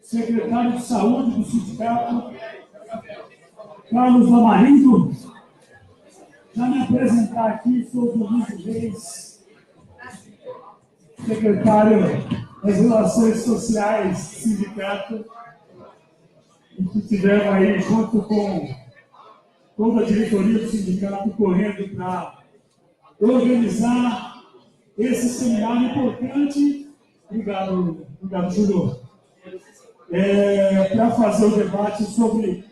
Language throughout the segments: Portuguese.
secretário de Saúde do Sindicato, Carlos Lamarindo. Já me apresentar aqui, sou o Vinícius Reis, secretário das Relações Sociais do Sindicato, e que tivemos aí, junto com toda a diretoria do sindicato, correndo para organizar esse seminário importante. Obrigado, Júlio. Para fazer o debate sobre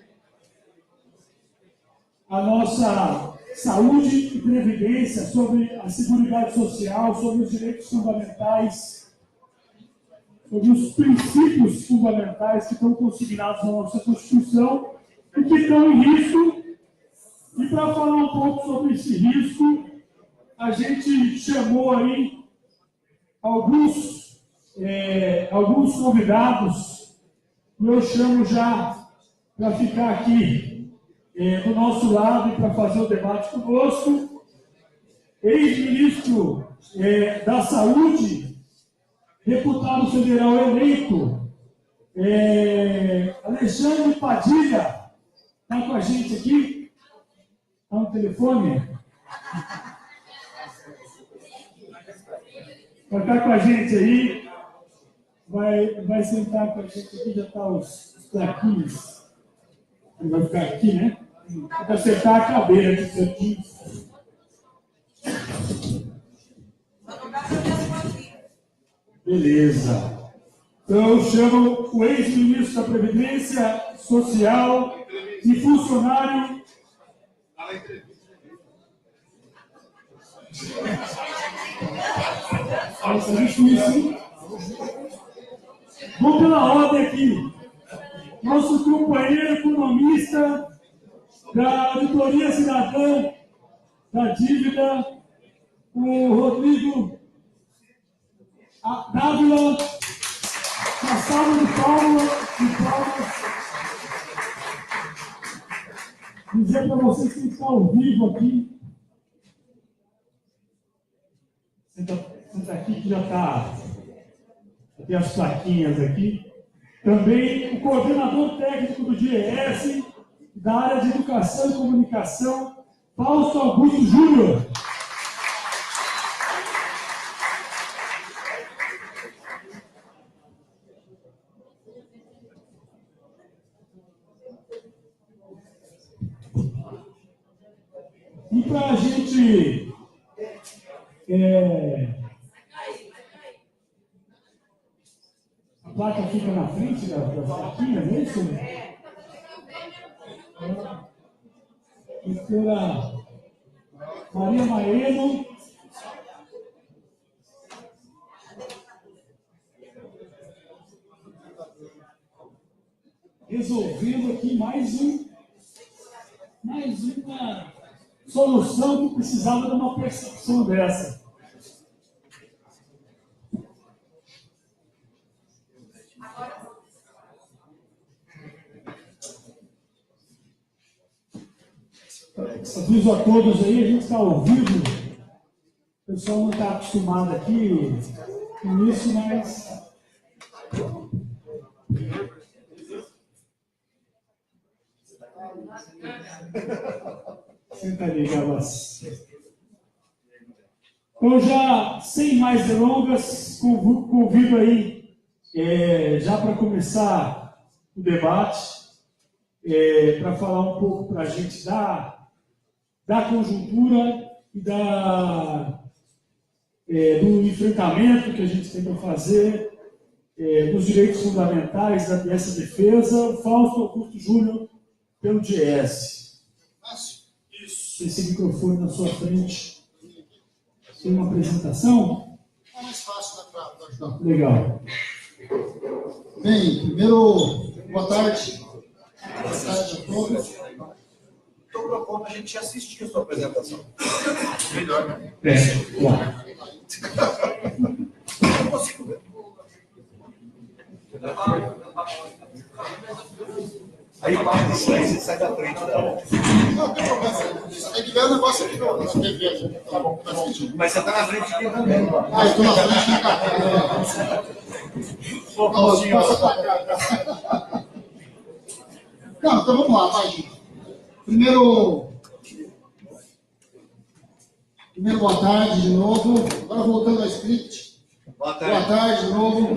a nossa saúde e previdência, sobre a seguridade social, sobre os direitos fundamentais, sobre os princípios fundamentais que estão consignados na nossa Constituição e que estão em risco. E para falar um pouco sobre esse risco, a gente chamou aí alguns convidados, e eu chamo já para ficar aqui do nosso lado e para fazer o debate conosco, ex-ministro da Saúde, deputado federal eleito, Alexandre Padilha, está com a gente aqui? Está no telefone? Vai estar com a gente aí, vai sentar com a gente aqui, já está os plaquinhos. Ele vai ficar aqui, né? Vai acertar a cadeira disso aqui. Beleza. Então, eu chamo o ex-ministro da Previdência Social e funcionário. Vamos pela ordem aqui. Nosso companheiro economista da Auditoria Cidadã da Dívida, o Rodrigo Dávila, uma salva de palmas. Dizer para vocês que está ao vivo aqui. Senta aqui que já está. Tem as plaquinhas aqui. Também o coordenador técnico do DIES, da área de Educação e Comunicação, Fausto Augusto Júnior. E para a gente a placa fica na frente da plaquinha, não é isso? Doutora Maria Maeno. Resolvendo aqui mais uma solução que precisava de uma percepção dessa. Aviso a todos aí, a gente está ao vivo. O pessoal não está acostumado aqui com isso, mas. Senta ali, Gabas. Então, já sem mais delongas, convido aí, já para começar o debate, para falar um pouco para a gente da conjuntura e do enfrentamento que a gente tem para fazer, dos direitos fundamentais dessa defesa, o Fausto Augusto Júnior, pelo DIES. Isso. Esse microfone na sua frente. Tem uma apresentação? É mais fácil para ajudar. Legal. Bem, primeiro, boa tarde. Boa tarde a todos. Estou propondo a gente assistir a sua apresentação. Melhor, né? Claro. Não consigo ver. Aí passa isso aí, você sai da frente da. Não tem problema. Você tem que ver o negócio aqui na TV. Tá bom, tá assistindo. Mas você está na frente aqui também. Ah, eu estou na frente da carteira. Pô, Passa para cá. Não, então vamos lá, vai, gente. Primeiro, boa tarde de novo. Agora voltando ao script. Boa tarde. Boa tarde de novo.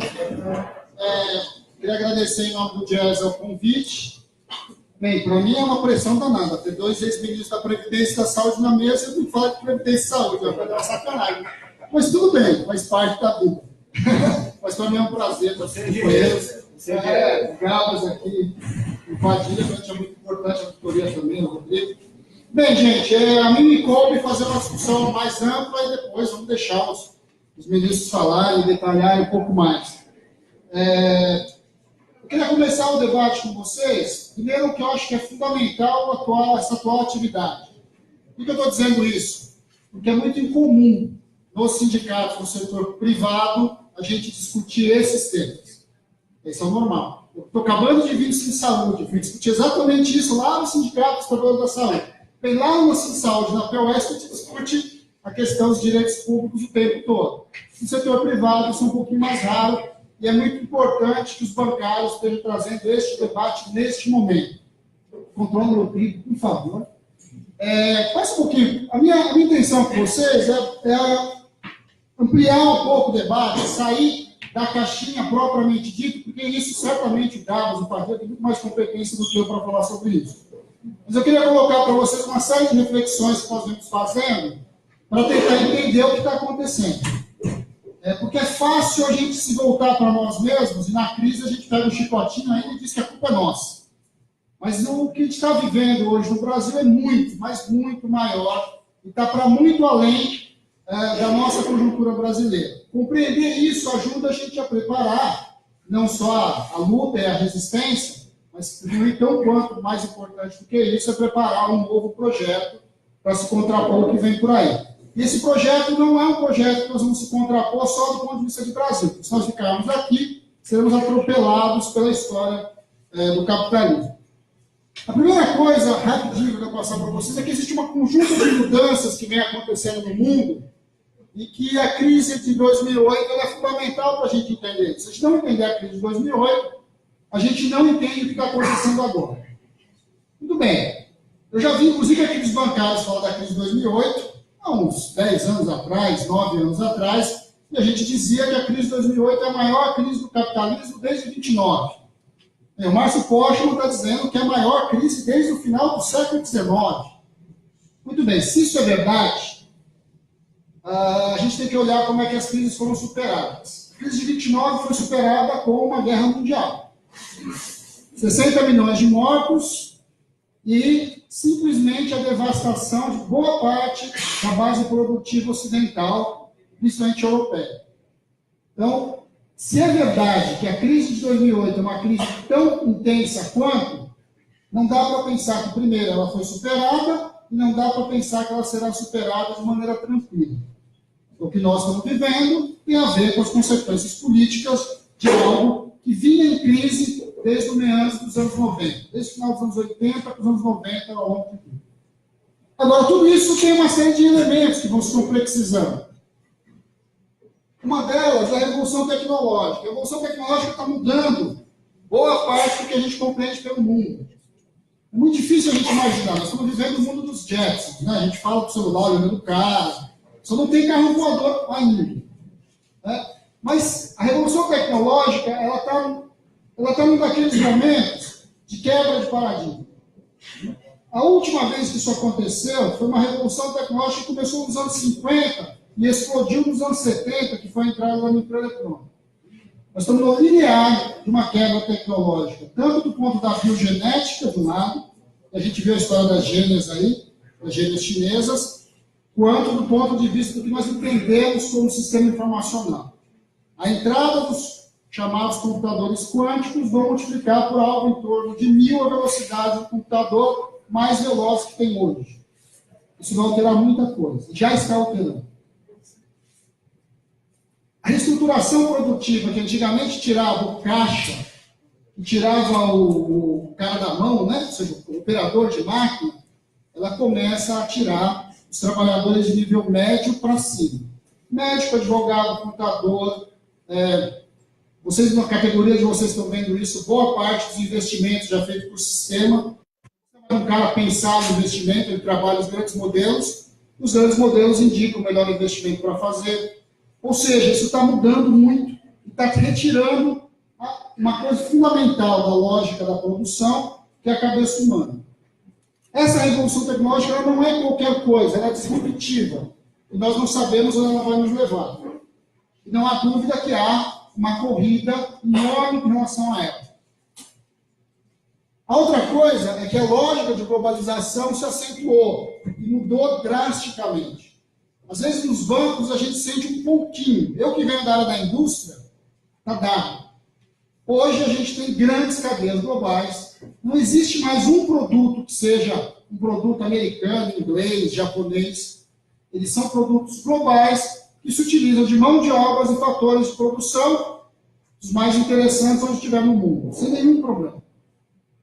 Queria agradecer em nome do Jazz ao convite. Bem, para mim é uma pressão danada ter dois ex-ministros da Previdência e da Saúde na mesa e não falar de Previdência e Saúde, vai fazer uma sacanagem. Mas tudo bem, faz parte da vida. Mas para mim é um prazer estar aqui com eles. O Gabas aqui, o Padilha, que é muito importante, a Victoria também, o Rodrigo. Bem, gente, a mim me coube fazer uma discussão mais ampla e depois vamos deixar os ministros falarem e detalharem um pouco mais. Eu queria começar o debate com vocês. Primeiro, que eu acho que é fundamental essa atual atividade. Por que eu estou dizendo isso? Porque é muito incomum nos sindicatos, no setor privado, a gente discutir esses temas. Isso é o normal. Eu estou acabando de vir do Sim Saúde, fui discutir exatamente isso lá no Sindicato dos Trabalhadores da Saúde. Bem, lá no Sim Saúde, na POS, a gente discute a questão dos direitos públicos o tempo todo. No setor privado, isso é um pouquinho mais raro, e é muito importante que os bancários estejam trazendo este debate neste momento. Controle o Rodrigo, por favor. Faz um pouquinho. A minha intenção com vocês é ampliar um pouco o debate, sair da caixinha propriamente dita, porque isso certamente o Gabas, o Padilha, tem muito mais competência do que eu para falar sobre isso. Mas eu queria colocar para vocês uma série de reflexões que nós vamos fazendo para tentar entender o que está acontecendo. Porque é fácil a gente se voltar para nós mesmos e na crise a gente pega um chicotinho ainda e diz que a culpa é nossa. Mas o que a gente está vivendo hoje no Brasil é muito, mas muito maior e está para muito além da nossa conjuntura brasileira. Compreender isso ajuda a gente a preparar não só a luta e a resistência, mas então, quanto mais importante do que isso, é preparar um novo projeto para se contrapor o que vem por aí. E esse projeto não é um projeto que nós vamos se contrapor só do ponto de vista de Brasil. Se nós ficarmos aqui, seremos atropelados pela história do capitalismo. A primeira coisa, rapidinho, que eu vou passar para vocês, é que existe uma conjunta de mudanças que vem acontecendo no mundo e que a crise de 2008 é fundamental para a gente entender. Se a gente não entender a crise de 2008, a gente não entende o que está acontecendo agora. Muito bem. Eu já vi, inclusive, aqui dos bancários falar da crise de 2008, há uns 10 anos atrás, 9 anos atrás, e a gente dizia que a crise de 2008 é a maior crise do capitalismo desde 29. O Márcio Postman está dizendo que é a maior crise desde o final do século XIX. Muito bem, se isso é verdade, a gente tem que olhar como é que as crises foram superadas. A crise de 29 foi superada com uma guerra mundial. 60 milhões de mortos e simplesmente a devastação de boa parte da base produtiva ocidental, principalmente europeia. Então, se é verdade que a crise de 2008 é uma crise tão intensa quanto, não dá para pensar que, primeiro, ela foi superada e não dá para pensar que ela será superada de maneira tranquila. O que nós estamos vivendo tem a ver com as consequências políticas de algo que vinha em crise desde o meandro dos anos 90, desde o final dos anos 80 para os anos 90, ao longo do tempo. Agora, tudo isso tem uma série de elementos que vão se complexizando. Uma delas é a revolução tecnológica. A revolução tecnológica está mudando boa parte do que a gente compreende pelo mundo. É muito difícil a gente imaginar. Nós estamos vivendo o mundo dos Jetsons, né? A gente fala do celular, olhando do carro. Só não tem carro voador ainda. Né? Mas a revolução tecnológica, ela está num daqueles momentos de quebra de paradigma. A última vez que isso aconteceu foi uma revolução tecnológica que começou nos anos 50 e explodiu nos anos 70, que foi a entrada da microeletrônica. Nós estamos no linear de uma quebra tecnológica, tanto do ponto da biogenética, do lado, a gente viu a história das gêmeas aí, das gêmeas chinesas, quanto do ponto de vista do que nós entendemos como sistema informacional. A entrada dos chamados computadores quânticos vão multiplicar por algo em torno de 1000 a velocidade do computador mais veloz que tem hoje. Isso vai alterar muita coisa, já está alterando. A reestruturação produtiva, que antigamente tirava o caixa, e tirava o cara da mão, né? Ou seja, o operador de máquina, ela começa a tirar os trabalhadores de nível médio para cima. Médico, advogado, contador, Vocês, na categoria de vocês estão vendo isso, boa parte dos investimentos já feito por sistema. Um cara pensar no investimento, ele trabalha os grandes modelos indicam o melhor investimento para fazer. Ou seja, isso está mudando muito e está retirando uma coisa fundamental da lógica da produção, que é a cabeça humana. Essa revolução tecnológica ela não é qualquer coisa, ela é disruptiva. E nós não sabemos onde ela vai nos levar. E não há dúvida que há uma corrida enorme em relação a ela. A outra coisa é que a lógica de globalização se acentuou e mudou drasticamente. Às vezes, nos bancos, a gente sente um pouquinho. Eu que venho da área da indústria, está dado. Hoje, a gente tem grandes cadeias globais. Não existe mais um produto que seja um produto americano, inglês, japonês. Eles são produtos globais que se utilizam de mão de obra e fatores de produção os mais interessantes onde estiver no mundo, sem nenhum problema.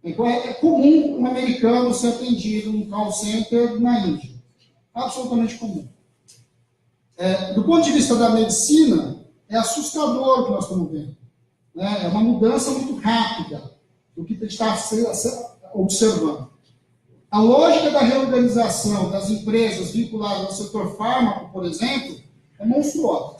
Então, é comum um americano ser atendido num call center na Índia. Absolutamente comum. Do ponto de vista da medicina, é assustador o que nós estamos vendo. É uma mudança muito rápida do que está observando. A lógica da reorganização das empresas vinculadas ao setor fármaco, por exemplo, é monstruosa,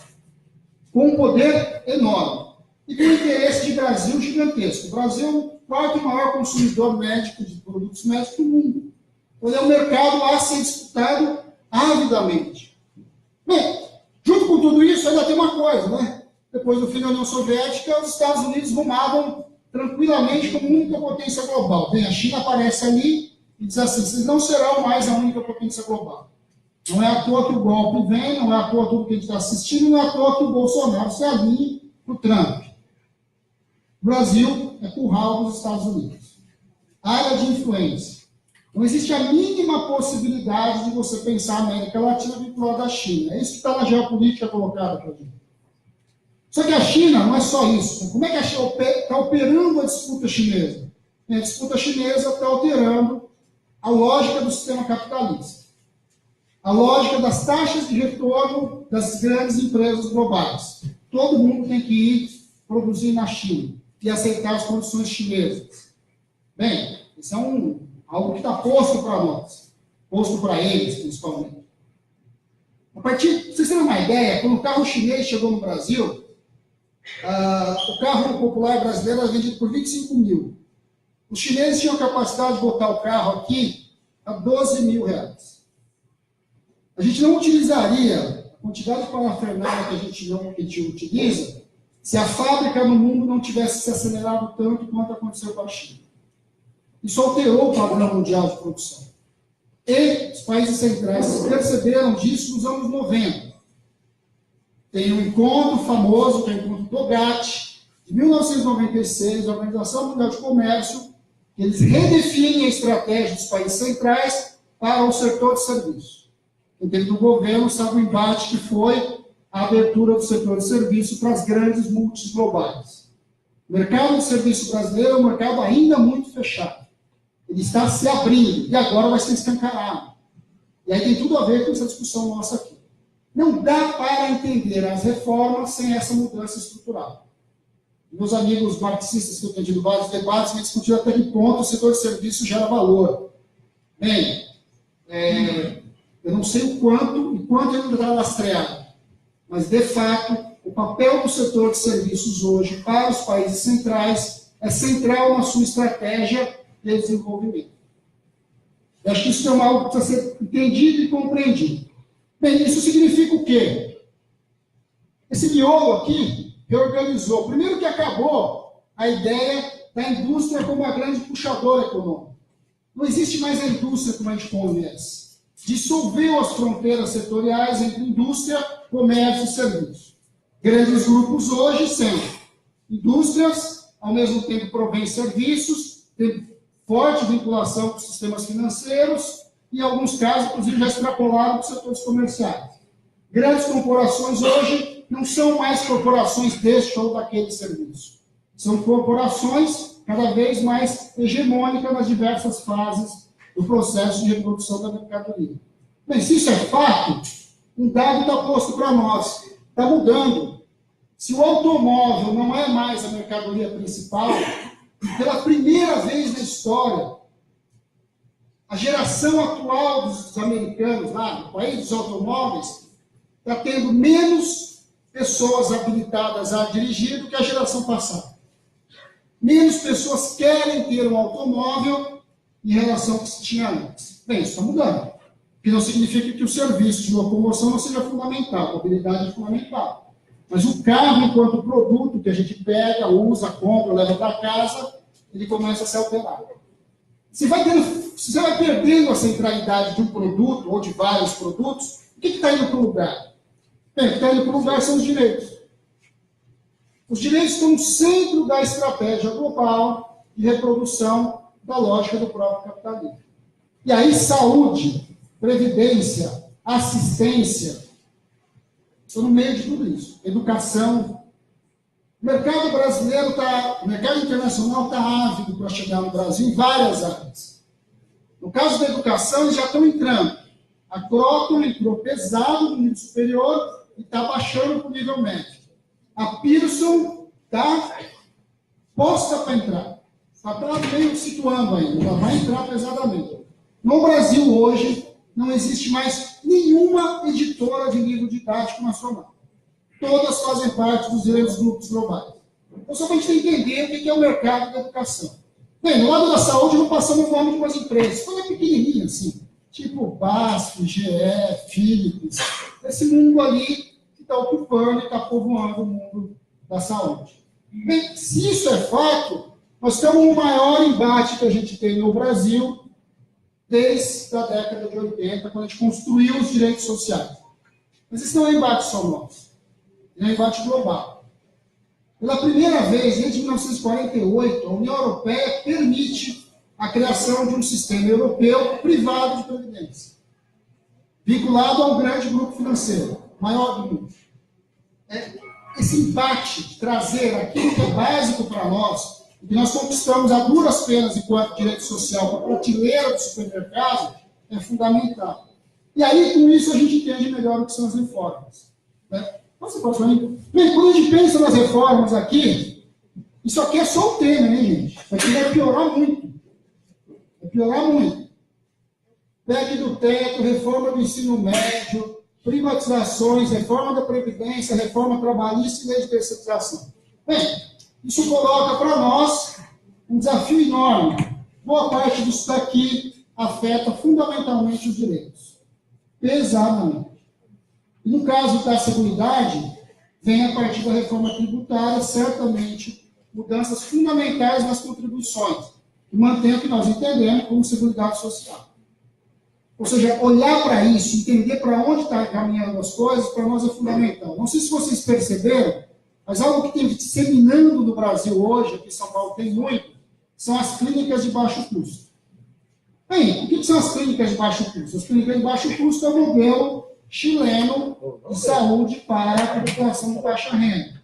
com um poder enorme e com um interesse de Brasil gigantesco. O Brasil é o quarto maior consumidor médico de produtos médicos do mundo. Então, é um mercado a ser disputado avidamente. Bem, junto com tudo isso, ainda tem uma coisa, né? Depois do fim da União Soviética, os Estados Unidos rumavam tranquilamente como única potência global. Bem, a China aparece ali e diz assim, vocês não serão mais a única potência global. Não é à toa que o golpe vem, não é à toa tudo que a gente está assistindo, não é à toa que o Bolsonaro se alinhe para o Trump. O Brasil é curral dos Estados Unidos. Área de influência. Não existe a mínima possibilidade de você pensar a América Latina vinculada à China. É isso que está na geopolítica colocada para a gente. Só que a China não é só isso. Como é que a China está operando a disputa chinesa? A disputa chinesa está alterando a lógica do sistema capitalista. A lógica das taxas de retorno das grandes empresas globais. Todo mundo tem que ir produzir na China e aceitar as condições chinesas. Bem, isso é algo que está posto para nós, posto para eles, principalmente. A partir, para vocês terem uma ideia, quando o carro chinês chegou no Brasil, o carro popular brasileiro era vendido por 25 mil. Os chineses tinham a capacidade de botar o carro aqui a 12 mil reais. A gente não utilizaria a quantidade de parafernália que a gente utiliza se a fábrica no mundo não tivesse se acelerado tanto quanto aconteceu com a China. Isso alterou o padrão mundial de produção. E os países centrais perceberam disso nos anos 90. Tem um encontro famoso, que é o encontro do GATT, de 1996, da Organização Mundial de Comércio, que eles redefinem a estratégia dos países centrais para o setor de serviços. Dentro do governo, sabe o embate que foi a abertura do setor de serviço para as grandes multis globais. O mercado de serviço brasileiro é um mercado ainda muito fechado. Ele está se abrindo, e agora vai ser escancarado. E aí tem tudo a ver com essa discussão nossa aqui. Não dá para entender as reformas sem essa mudança estrutural. Meus amigos marxistas que eu tenho tido vários debates me discutiram até que ponto o setor de serviço gera valor. Bem, eu não sei o quanto ele está lastreado, mas, de fato, o papel do setor de serviços hoje para os países centrais é central na sua estratégia de desenvolvimento. Eu acho que isso é algo que precisa ser entendido e compreendido. Bem, isso significa o quê? Esse miolo aqui reorganizou. Primeiro que acabou a ideia da indústria como a grande puxadora econômica. Não existe mais a indústria como a gente conhece. Dissolveu as fronteiras setoriais entre indústria, comércio e serviço. Grandes grupos hoje são indústrias, ao mesmo tempo provém serviços, tem forte vinculação com os sistemas financeiros e, em alguns casos, inclusive, já extrapolaram para os setores comerciais. Grandes corporações hoje não são mais corporações deste ou daquele serviço. São corporações cada vez mais hegemônicas nas diversas fases do processo de reprodução da mercadoria. Bem, se isso é fato, um dado está posto para nós. Está mudando. Se o automóvel não é mais a mercadoria principal, pela primeira vez na história, a geração atual dos americanos, lá no país dos automóveis, está tendo menos pessoas habilitadas a dirigir do que a geração passada. Menos pessoas querem ter um automóvel em relação ao que se tinha antes. Bem, isso está mudando. O que não significa que o serviço de locomoção não seja fundamental, a mobilidade é fundamental. Mas o carro, enquanto produto que a gente pega, usa, compra, leva para casa, ele começa a se alterar. Se você vai perdendo a centralidade de um produto ou de vários produtos, o que está indo para o lugar? Bem, o que está indo para o lugar são os direitos. Os direitos estão no centro da estratégia global de reprodução da lógica do próprio capitalismo. E aí, saúde, previdência, assistência, estão no meio de tudo isso. Educação. O mercado brasileiro o mercado internacional está ávido para chegar no Brasil em várias áreas. No caso da educação, eles já estão entrando. A Croton entrou pesado no nível superior e está baixando para o nível médio. A Pearson está posta para entrar. Está meio situando ainda, ela vai entrar pesadamente. No Brasil, hoje, não existe mais nenhuma editora de livro didático nacional. Todas fazem parte dos grandes grupos globais. Então, só para a gente entender o que é o mercado da educação. Bem, no lado da saúde, não passamos o nome de umas empresas. Coisa pequenininha, assim. Tipo BASF, GE, Philips. Esse mundo ali que está ocupando e está povoando o mundo da saúde. Bem, se isso é fato, nós temos o maior embate que a gente tem no Brasil desde a década de 80, quando a gente construiu os direitos sociais. Mas isso não é um embate só nosso. É um embate global. Pela primeira vez, desde 1948, a União Europeia permite a criação de um sistema europeu privado de previdência, vinculado a um grande grupo financeiro, maior do mundo. Esse embate de trazer aquilo que é básico para nós, que nós conquistamos a duras penas enquanto direito social para a prateleira do supermercado, é fundamental. E aí, com isso, a gente entende melhor o que são as reformas. Né? Você pode falar, bem, quando a gente pensa nas reformas aqui, isso aqui é só o tema, hein, gente? Isso aqui vai piorar muito. Vai piorar muito. PEC do teto, reforma do ensino médio, privatizações, reforma da Previdência, reforma trabalhista e lei de terceirização. Bem, isso coloca para nós um desafio enorme. Boa parte disso daqui afeta fundamentalmente os direitos. Pesadamente. E no caso da Seguridade, vem a partir da reforma tributária, certamente, mudanças fundamentais nas contribuições, que mantém o que nós entendemos como Seguridade Social. Ou seja, olhar para isso, entender para onde está caminhando as coisas, para nós é fundamental. Não sei se vocês perceberam, mas algo que tem disseminando no Brasil hoje, aqui em São Paulo tem muito, são as clínicas de baixo custo. Bem, o que são as clínicas de baixo custo? As clínicas de baixo custo é o modelo chileno de saúde para a população de baixa renda.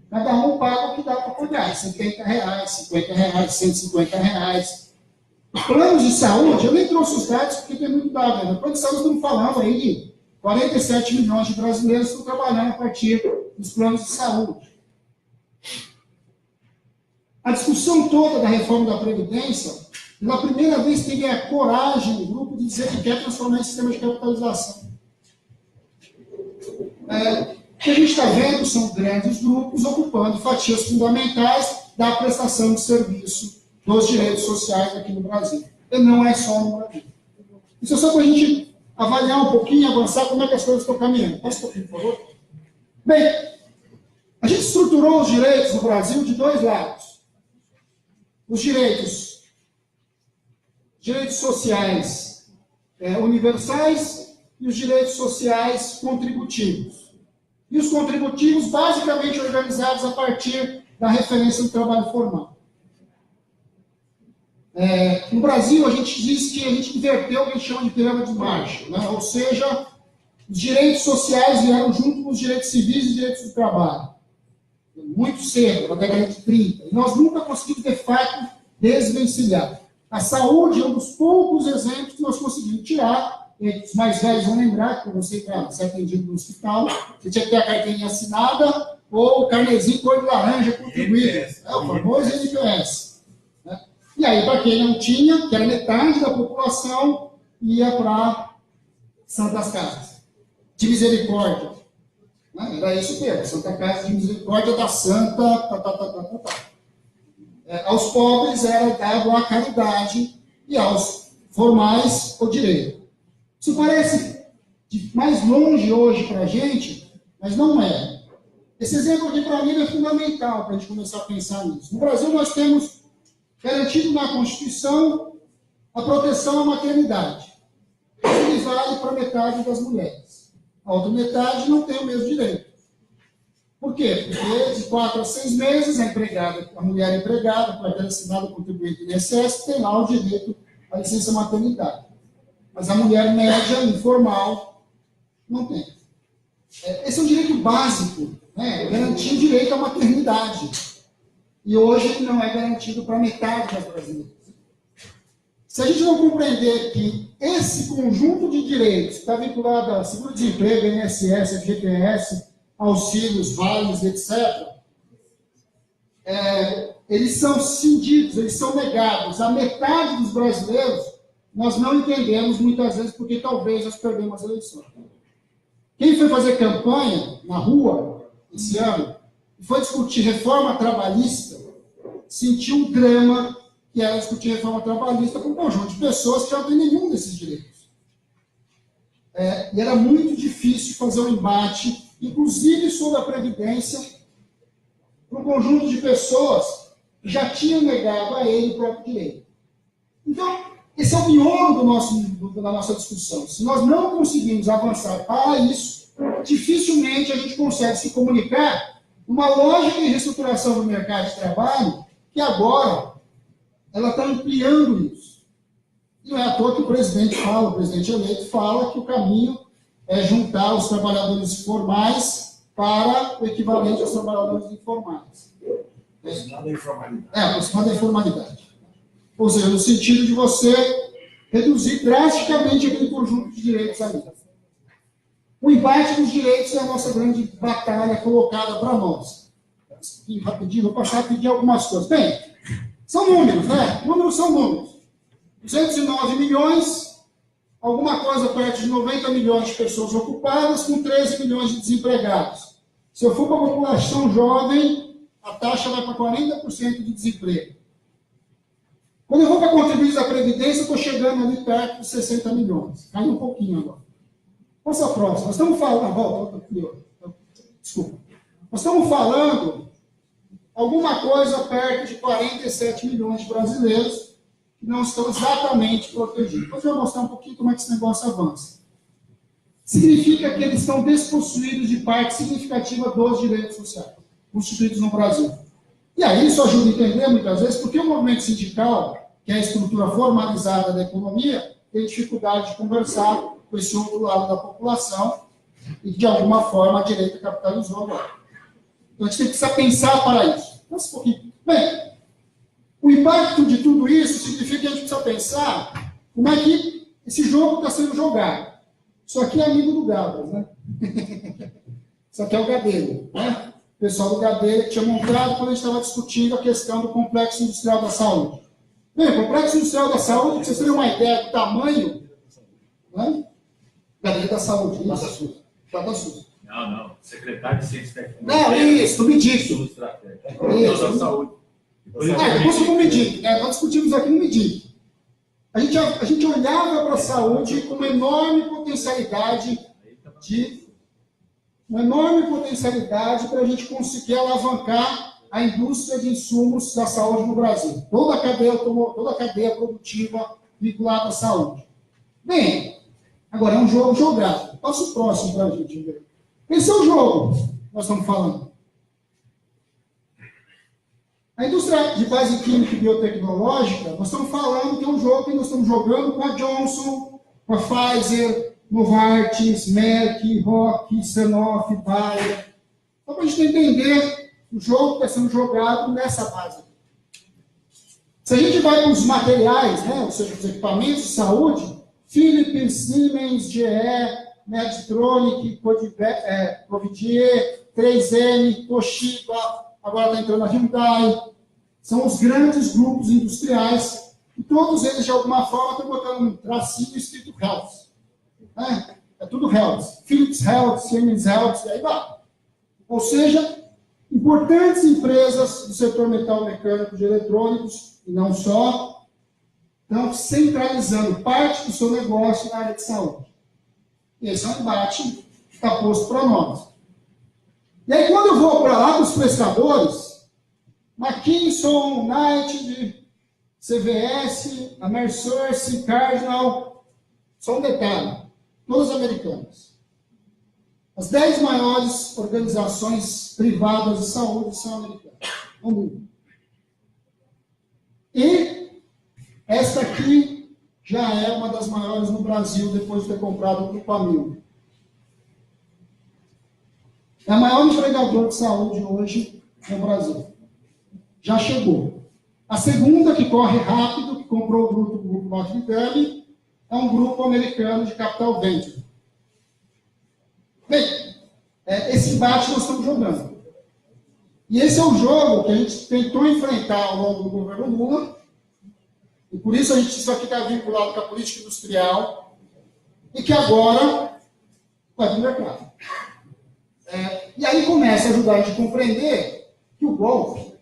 Cada um paga o que dá para pagar, R$70, R$50, R$150. Planos de saúde, eu nem trouxe os dados porque tem muito dado, né? Planos de saúde estamos falando aí de 47 milhões de brasileiros que estão trabalhando a partir dos planos de saúde. A discussão toda da reforma da Previdência, pela primeira vez teve a coragem do grupo de dizer que quer transformar em sistema de capitalização. O que a gente está vendo são grandes grupos ocupando fatias fundamentais da prestação de serviço dos direitos sociais aqui no Brasil. E não é só no Brasil. Isso é só para a gente avaliar um pouquinho, avançar como é que as coisas estão caminhando. Passa um pouquinho, por favor. Bem, a gente estruturou os direitos no Brasil de dois lados. Os direitos sociais universais e os direitos sociais contributivos. E os contributivos basicamente organizados a partir da referência do trabalho formal. No Brasil, a gente diz que a gente inverteu o que a gente chama de pirâmide de Marshall, né? Ou seja, os direitos sociais vieram junto com os direitos civis e direitos do trabalho. Muito cedo, na década de 30. E nós nunca conseguimos, de fato, desvencilhar. A saúde é um dos poucos exemplos que nós conseguimos tirar. Os mais velhos vão lembrar que você, para ser atendido no hospital, você tinha que ter a carteirinha assinada ou o carnezinho cor de laranja contribuído, o famoso NPS. Né? E aí, para quem não tinha, que era metade da população, ia para Santas Casas, de Misericórdia. Né? Era isso mesmo, Santa Casa de Misericórdia da Santa... aos pobres era dado a caridade e aos formais o direito. Isso parece mais longe hoje para a gente, mas não é. Esse exemplo aqui para mim é fundamental para a gente começar a pensar nisso. No Brasil nós temos garantido na Constituição a proteção à maternidade. Isso vale para metade das mulheres. A outra metade não tem o mesmo direito. Por quê? Porque de 4 a 6 meses a mulher empregada, para ter assinado o contribuinte do INSS, tem lá o direito à licença maternidade. Mas a mulher média, informal, não tem. Esse é um direito básico, né? Garantir o direito à maternidade. E hoje não é garantido para metade das brasileiras. Se a gente não compreender que esse conjunto de direitos que está vinculado a seguro-desemprego, INSS, FGTS, auxílios, vales, etc., eles são cindidos, eles são negados. A metade dos brasileiros, nós não entendemos muitas vezes porque talvez nós perdemos as eleições. Quem foi fazer campanha na rua esse ano e foi discutir reforma trabalhista, sentiu um drama que era discutir reforma trabalhista com um conjunto de pessoas que não têm nenhum desses direitos. E era muito difícil fazer um embate, inclusive sobre a Previdência, para um conjunto de pessoas que já tinham negado a ele o próprio direito. Então, esse é o miolo da nossa discussão. Se nós não conseguimos avançar para isso, dificilmente a gente consegue se comunicar numa lógica de reestruturação do mercado de trabalho que agora ela está ampliando isso. E não é à toa que o presidente eleito fala que o caminho é juntar os trabalhadores formais para o equivalente aos trabalhadores informais. Aproximado da informalidade. Aproximado da informalidade. Ou seja, no sentido de você reduzir drasticamente aquele conjunto de direitos ali. O embate dos direitos é a nossa grande batalha colocada para nós. E rapidinho, vou passar a pedir algumas coisas. Bem, são números, né? Números são números. 209 milhões, alguma coisa perto de 90 milhões de pessoas ocupadas, com 13 milhões de desempregados. Se eu for para a população jovem, a taxa vai para 40% de desemprego. Quando eu vou para contribuintes da Previdência, eu estou chegando ali perto de 60 milhões. Caiu um pouquinho agora. Vamos à próxima. Nós estamos falando... Desculpa. Nós estamos falando alguma coisa perto de 47 milhões de brasileiros que não estão exatamente protegidos. Depois eu vou mostrar um pouquinho como é que esse negócio avança. Significa que eles estão despossuídos de parte significativa dos direitos sociais constituídos no Brasil. E aí isso ajuda a entender, muitas vezes, porque o movimento sindical, que é a estrutura formalizada da economia, tem dificuldade de conversar com esse outro lado da população e, de alguma forma, a direita capitalizou agora. Então, a gente tem que precisar pensar para isso. Pensa um pouquinho. Bem, o impacto de tudo isso significa que a gente precisa pensar como é que esse jogo está sendo jogado. Isso aqui é amigo do Gabas, né? Isso aqui é o Gadelha, né? O pessoal do Gadelha que tinha montado quando a gente estava discutindo a questão do complexo industrial da saúde. Bem, o complexo industrial da saúde, para vocês terem uma ideia do tamanho, né? Gadelha da saúde, isso. DataSUS. Não. Secretário de Ciência e Tecnologia. Não, isso, do MIDIC. Isso. Da saúde. Depois do MIDIC, né? Nós discutimos aqui no MIDIC. A gente olhava para a saúde com uma enorme potencialidade para a gente conseguir alavancar a indústria de insumos da saúde no Brasil. Toda a cadeia produtiva vinculada à saúde. Bem, agora é um jogo jogado. Passa o próximo para a gente ver. Esse é o jogo que nós estamos falando. A indústria de base química e biotecnológica, nós estamos falando que é um jogo que nós estamos jogando com a Johnson, com a Pfizer, Novartis, Merck, Roche, Sanofi, Bayer. Só para a gente entender o jogo que está sendo jogado nessa base. Se a gente vai para os materiais, né, ou seja, os equipamentos de saúde, Philips, Siemens, GE, Medtronic, Covidier, 3M, Toshiba, agora está entrando a Hyundai. São os grandes grupos industriais e todos eles, de alguma forma, estão botando um tracinho escrito Health. Né? É tudo Health. Philips Health, Siemens Health, e aí vai. Ou seja, importantes empresas do setor metal mecânico de eletrônicos, e não só, estão centralizando parte do seu negócio na área de saúde. E esse é um embate que está posto para nós. E aí, quando eu vou para lá dos prestadores, McKinsey, Knight, CVS, AmeriSource, Cardinal, só um detalhe, todas americanas. As 10 maiores organizações privadas de saúde são americanas, no mundo. E esta aqui já é uma das maiores no Brasil, depois de ter comprado o Grupo Amil. É o maior empregador de saúde hoje no Brasil. Já chegou. A segunda, que corre rápido, que comprou o Grupo Notre Dame, é um grupo americano de capital venture. Bem, esse embate nós estamos jogando. E esse é um jogo que a gente tentou enfrentar ao longo do governo Lula, e por isso isso aqui está vinculado com a política industrial, e que agora vai para o mercado. E aí começa a ajudar a gente a compreender que o golpe,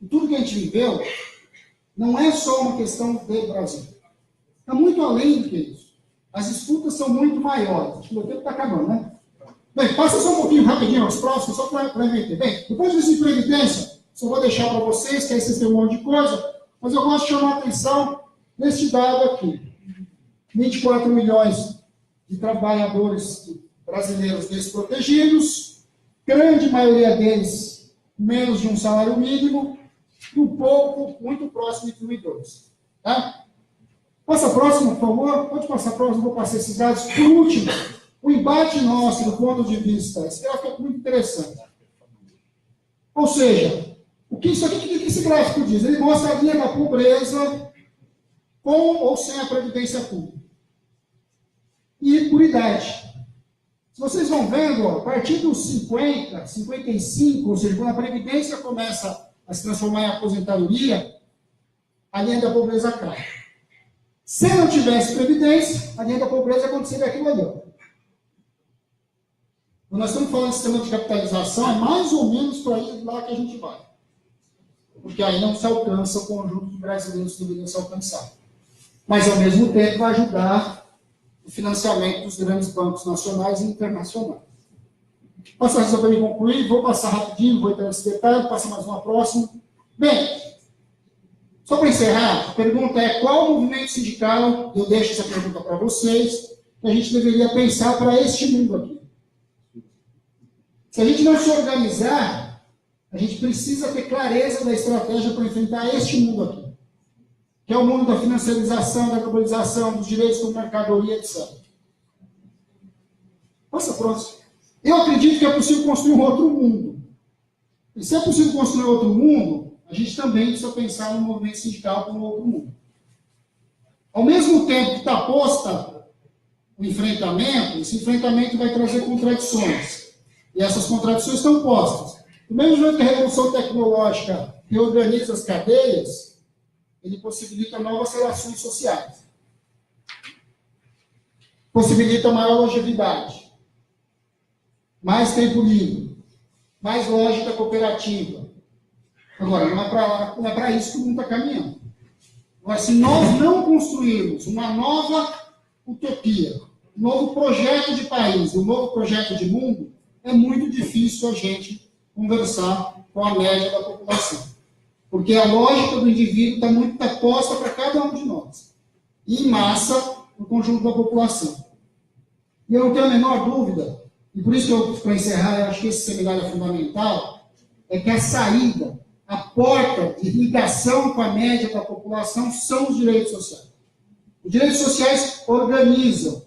e tudo que a gente viveu, não é só uma questão do Brasil. Está muito além do que isso. As disputas são muito maiores. Acho que o meu tempo está acabando, né? Bem, passa só um pouquinho rapidinho aos próximos, só para entender. Bem, depois disso de previdência, só vou deixar para vocês, que aí vocês têm um monte de coisa, mas eu gosto de chamar a atenção neste dado aqui. 24 milhões de trabalhadores brasileiros desprotegidos, grande maioria deles menos de um salário mínimo, e um pouco, muito próximo de 1.200. Tá? Passa a próxima, por favor. Pode passar a próxima, vou passar esses dados. Por último, o embate nosso do ponto de vista, esse gráfico é muito interessante. Ou seja, o que isso aqui, o que esse gráfico diz? Ele mostra a linha da pobreza com ou sem a previdência pública. E por idade. Se vocês vão vendo, ó, a partir dos 50, 55, ou seja, quando a previdência começa a se transformar em aposentadoria, a linha da pobreza cai. Se não tivesse previdência, a linha da pobreza aconteceria aquilo ali. Quando nós estamos falando de sistema de capitalização, é mais ou menos para aí lá que a gente vai. Porque aí não se alcança o conjunto de brasileiros que deveriam se alcançar. Mas, ao mesmo tempo, vai ajudar o financiamento dos grandes bancos nacionais e internacionais. Passa só para me concluir, vou passar rapidinho, vou entrar nesse detalhe, passa mais uma próxima. Bem, só para encerrar, a pergunta é qual movimento sindical, eu deixo essa pergunta para vocês, que a gente deveria pensar para este mundo aqui. Se a gente não se organizar, a gente precisa ter clareza da estratégia para enfrentar este mundo aqui, que é o mundo da financiarização, da globalização, dos direitos como mercadoria, etc. Passa a próxima. Eu acredito que é possível construir um outro mundo. E se é possível construir outro mundo, a gente também precisa pensar no movimento sindical como um outro mundo. Ao mesmo tempo que está posta o enfrentamento, esse enfrentamento vai trazer contradições. E essas contradições estão postas. Do mesmo jeito que a revolução tecnológica reorganiza as cadeias, ele possibilita novas relações sociais. Possibilita maior longevidade, mais tempo livre, mais lógica cooperativa. Agora, não é para isso que o mundo está caminhando. Agora, se nós não construirmos uma nova utopia, um novo projeto de país, um novo projeto de mundo, é muito difícil a gente conversar com a média da população. Porque a lógica do indivíduo está muito posta para cada um de nós. E em massa, no conjunto da população. E eu não tenho a menor dúvida, e por isso que eu, para encerrar, eu acho que esse seminário é fundamental, é que a saída, a porta de ligação com a média da população são os direitos sociais. Os direitos sociais organizam,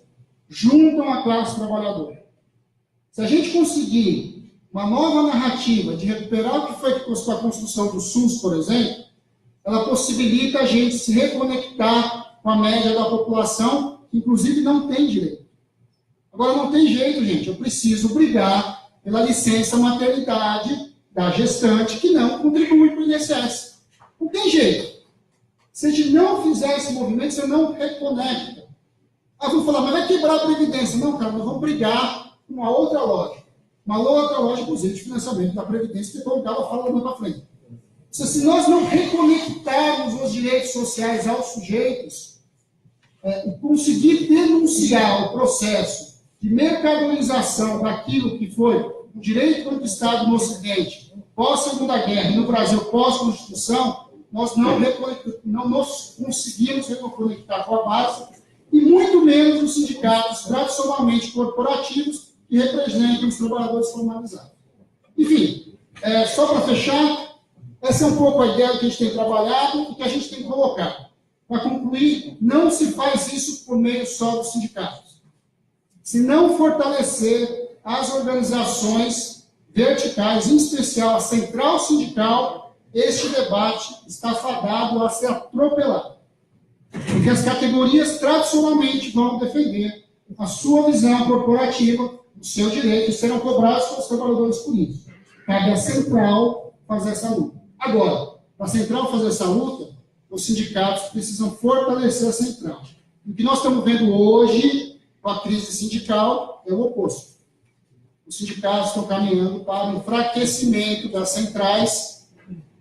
juntam a classe trabalhadora. Se a gente conseguir uma nova narrativa de recuperar o que foi com a construção do SUS, por exemplo, ela possibilita a gente se reconectar com a média da população, que inclusive não tem direito. Agora, não tem jeito, gente. Eu preciso brigar pela licença maternidade da gestante que não contribui para o INSS. Não tem jeito. Se a gente não fizer esse movimento, você não reconecta. Ah, vou falar, mas vai quebrar a Previdência. Não, cara, nós vamos brigar com uma outra lógica. Uma outra lógica, inclusive, de financiamento da Previdência, que o Galo fala mais para frente. Se nós não reconectarmos os direitos sociais aos sujeitos, conseguir denunciar o processo de mercadorização daquilo que foi o direito conquistado no Ocidente, pós-Segunda Guerra, e no Brasil pós-Constituição, nós não nos conseguimos reconectar com a base, e muito menos os sindicatos tradicionalmente corporativos que representam os trabalhadores formalizados. Enfim, só para fechar, essa é um pouco a ideia que a gente tem trabalhado e que a gente tem colocado. Para concluir, não se faz isso por meio só dos sindicatos. Se não fortalecer as organizações verticais, em especial a central sindical, este debate está fadado a ser atropelado. Porque as categorias tradicionalmente vão defender a sua visão corporativa, o seu direito, e serão cobrados pelos trabalhadores por isso. Cabe à central fazer essa luta. Agora, para a central fazer essa luta, os sindicatos precisam fortalecer a central. O que nós estamos vendo hoje, com a crise sindical, é o oposto. Os sindicatos estão caminhando para o enfraquecimento das centrais,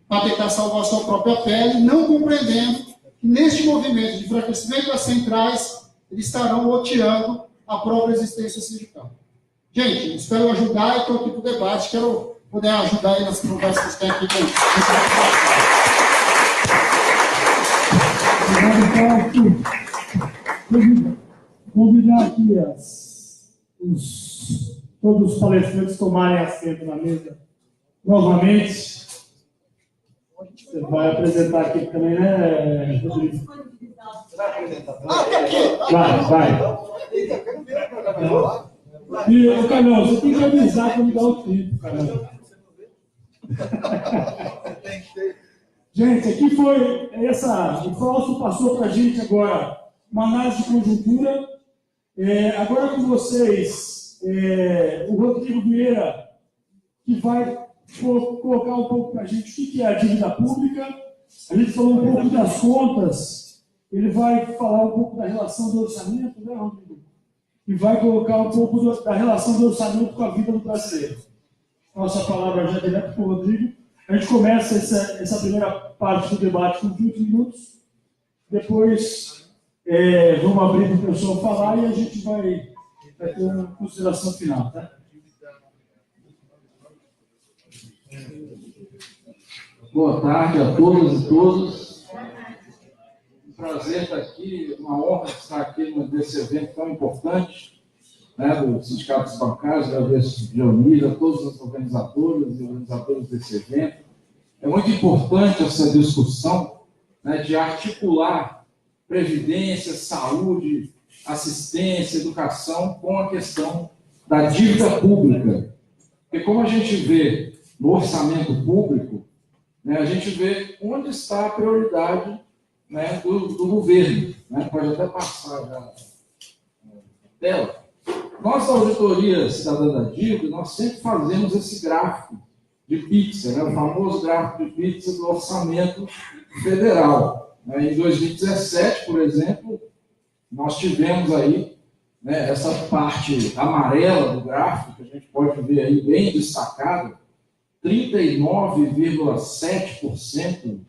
para tentar salvar a sua própria pele, não compreendendo que neste movimento de enfraquecimento das centrais, eles estarão loteando a própria existência sindical. Gente, espero ajudar e estou aqui para o debate, quero poder ajudar aí nas conversas que estão aqui com convidar aqui todos os palestrantes tomarem assento na mesa novamente. Você vai apresentar aqui também, né, Rodrigo? Você vai apresentar? Vai. E, Carlão, você tem que avisar para me dar o tempo, Carlão. Gente, aqui foi o Fausto passou para a gente agora uma análise de conjuntura. Agora com vocês, o Rodrigo Vieira, que vai colocar um pouco para a gente o que é a dívida pública. A gente falou um pouco das contas, ele vai falar um pouco da relação do orçamento, né, Rodrigo? E vai colocar um pouco da relação do orçamento com a vida do brasileiro. Nossa palavra já direto para o Rodrigo. A gente começa essa primeira parte do debate com 20 minutos. Depois, vamos abrir para o pessoal falar e a gente vai ter uma consideração final, tá? Boa tarde a todas e todos. Um prazer estar aqui, uma honra estar aqui nesse evento tão importante, né, do Sindicato dos Bancários, agradeço a Dionísio, a todos os organizadores e organizadores desse evento. É muito importante essa discussão, né, de articular previdência, saúde, assistência, educação com a questão da dívida pública. Porque como a gente vê no orçamento público, né, a gente vê onde está a prioridade, né, do governo. Né? Pode até passar já a tela. Nós, da Auditoria Cidadã da Dívida, nós sempre fazemos esse gráfico de pizza, né, o famoso gráfico de pizza do orçamento federal. Em 2017, por exemplo, nós tivemos aí, né, essa parte amarela do gráfico, que a gente pode ver aí bem destacada, 39,7%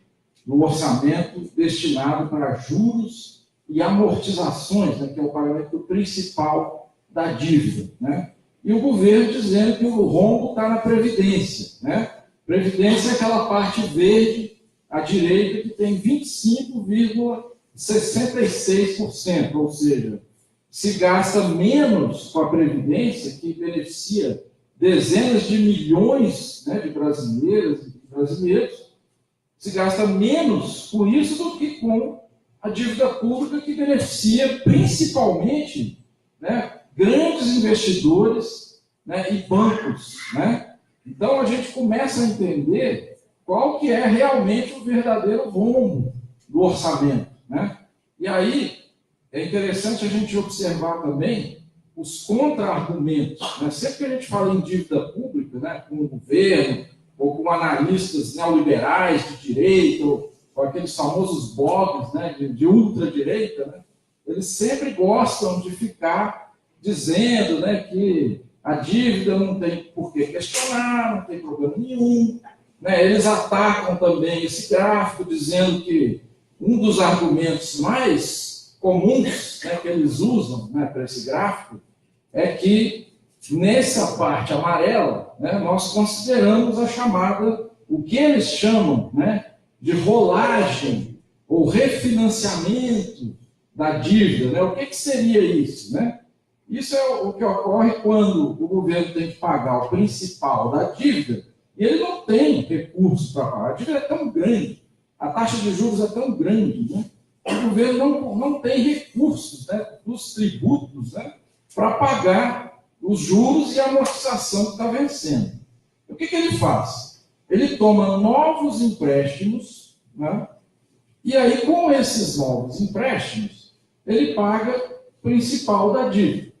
do orçamento destinado para juros e amortizações, né, que é o pagamento principal da dívida. Né? E o governo dizendo que o rombo está na Previdência. Né? Previdência é aquela parte verde à direita que tem 25,66%, ou seja, se gasta menos com a Previdência, que beneficia dezenas de milhões, né, de brasileiras e brasileiros, se gasta menos com isso do que com a dívida pública, que beneficia principalmente, né, grandes investidores, né, e bancos. Né? Então a gente começa a entender qual que é realmente o verdadeiro rombo do orçamento. Né? E aí é interessante a gente observar também os contra-argumentos, né? Sempre que a gente fala em dívida pública, né, com o governo, ou com analistas neoliberais de direita, ou com aqueles famosos blogs, né, de ultradireita, né, eles sempre gostam de ficar dizendo, né, que a dívida não tem por que questionar, não tem problema nenhum. Né? Eles atacam também esse gráfico, dizendo que um dos argumentos mais comuns, né, que eles usam, né, para esse gráfico é que nessa parte amarela, né, nós consideramos a chamada, o que eles chamam, né, de rolagem ou refinanciamento da dívida. Né? O que seria isso? Né? Isso é o que ocorre quando o governo tem que pagar o principal da dívida e ele não tem recursos para pagar. A dívida é tão grande, a taxa de juros é tão grande, né? O governo não tem recursos, né, dos tributos, né, para pagar os juros e a amortização que está vencendo. O que ele faz? Ele toma novos empréstimos, né, e aí com esses novos empréstimos ele paga o principal da dívida.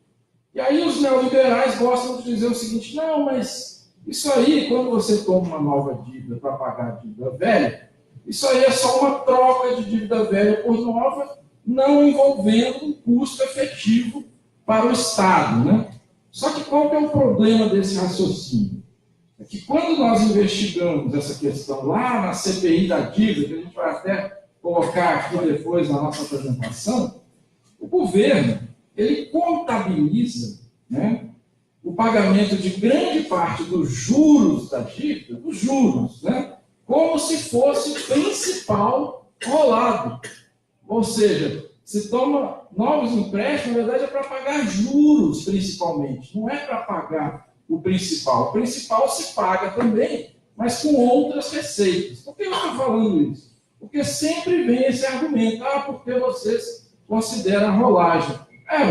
E aí os neoliberais gostam de dizer o seguinte: não, mas isso aí, quando você toma uma nova dívida para pagar a dívida velha, isso aí é só uma troca de dívida velha por nova, não envolvendo um custo efetivo para o Estado. Né? Só que qual que é o problema desse raciocínio? É que quando nós investigamos essa questão lá na CPI da dívida, que a gente vai até colocar aqui depois na nossa apresentação, o governo ele contabiliza, né, o pagamento de grande parte dos juros da dívida, dos juros, né, como se fosse principal rolado. Ou seja, se toma novos empréstimos, na verdade é para pagar juros principalmente, não é para pagar o principal. O principal se paga também, mas com outras receitas. Por que eu estou falando isso? Porque sempre vem esse argumento: porque vocês consideram rolagem.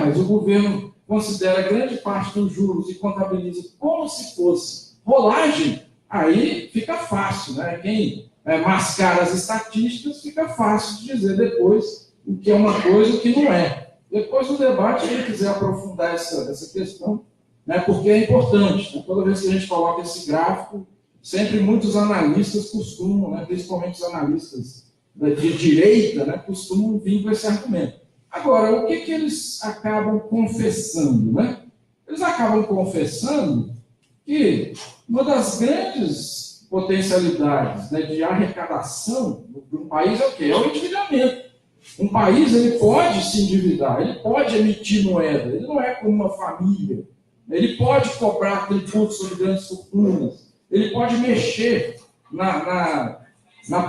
Mas o governo considera grande parte dos juros e contabiliza como se fosse rolagem, aí fica fácil, né? Quem mascara as estatísticas, fica fácil de dizer depois o que é uma coisa e o que não é. Depois do debate, quem quiser aprofundar essa questão, né, porque é importante. Né? Toda vez que a gente coloca esse gráfico, sempre muitos analistas costumam, né, principalmente os analistas de direita, né, costumam vir com esse argumento. Agora, o que eles acabam confessando? Né? Eles acabam confessando que uma das grandes potencialidades, né, de arrecadação de um país é o quê? É o endividamento. Um país ele pode se endividar, ele pode emitir moeda, ele não é como uma família. Ele pode cobrar tributos sobre grandes fortunas, ele pode mexer na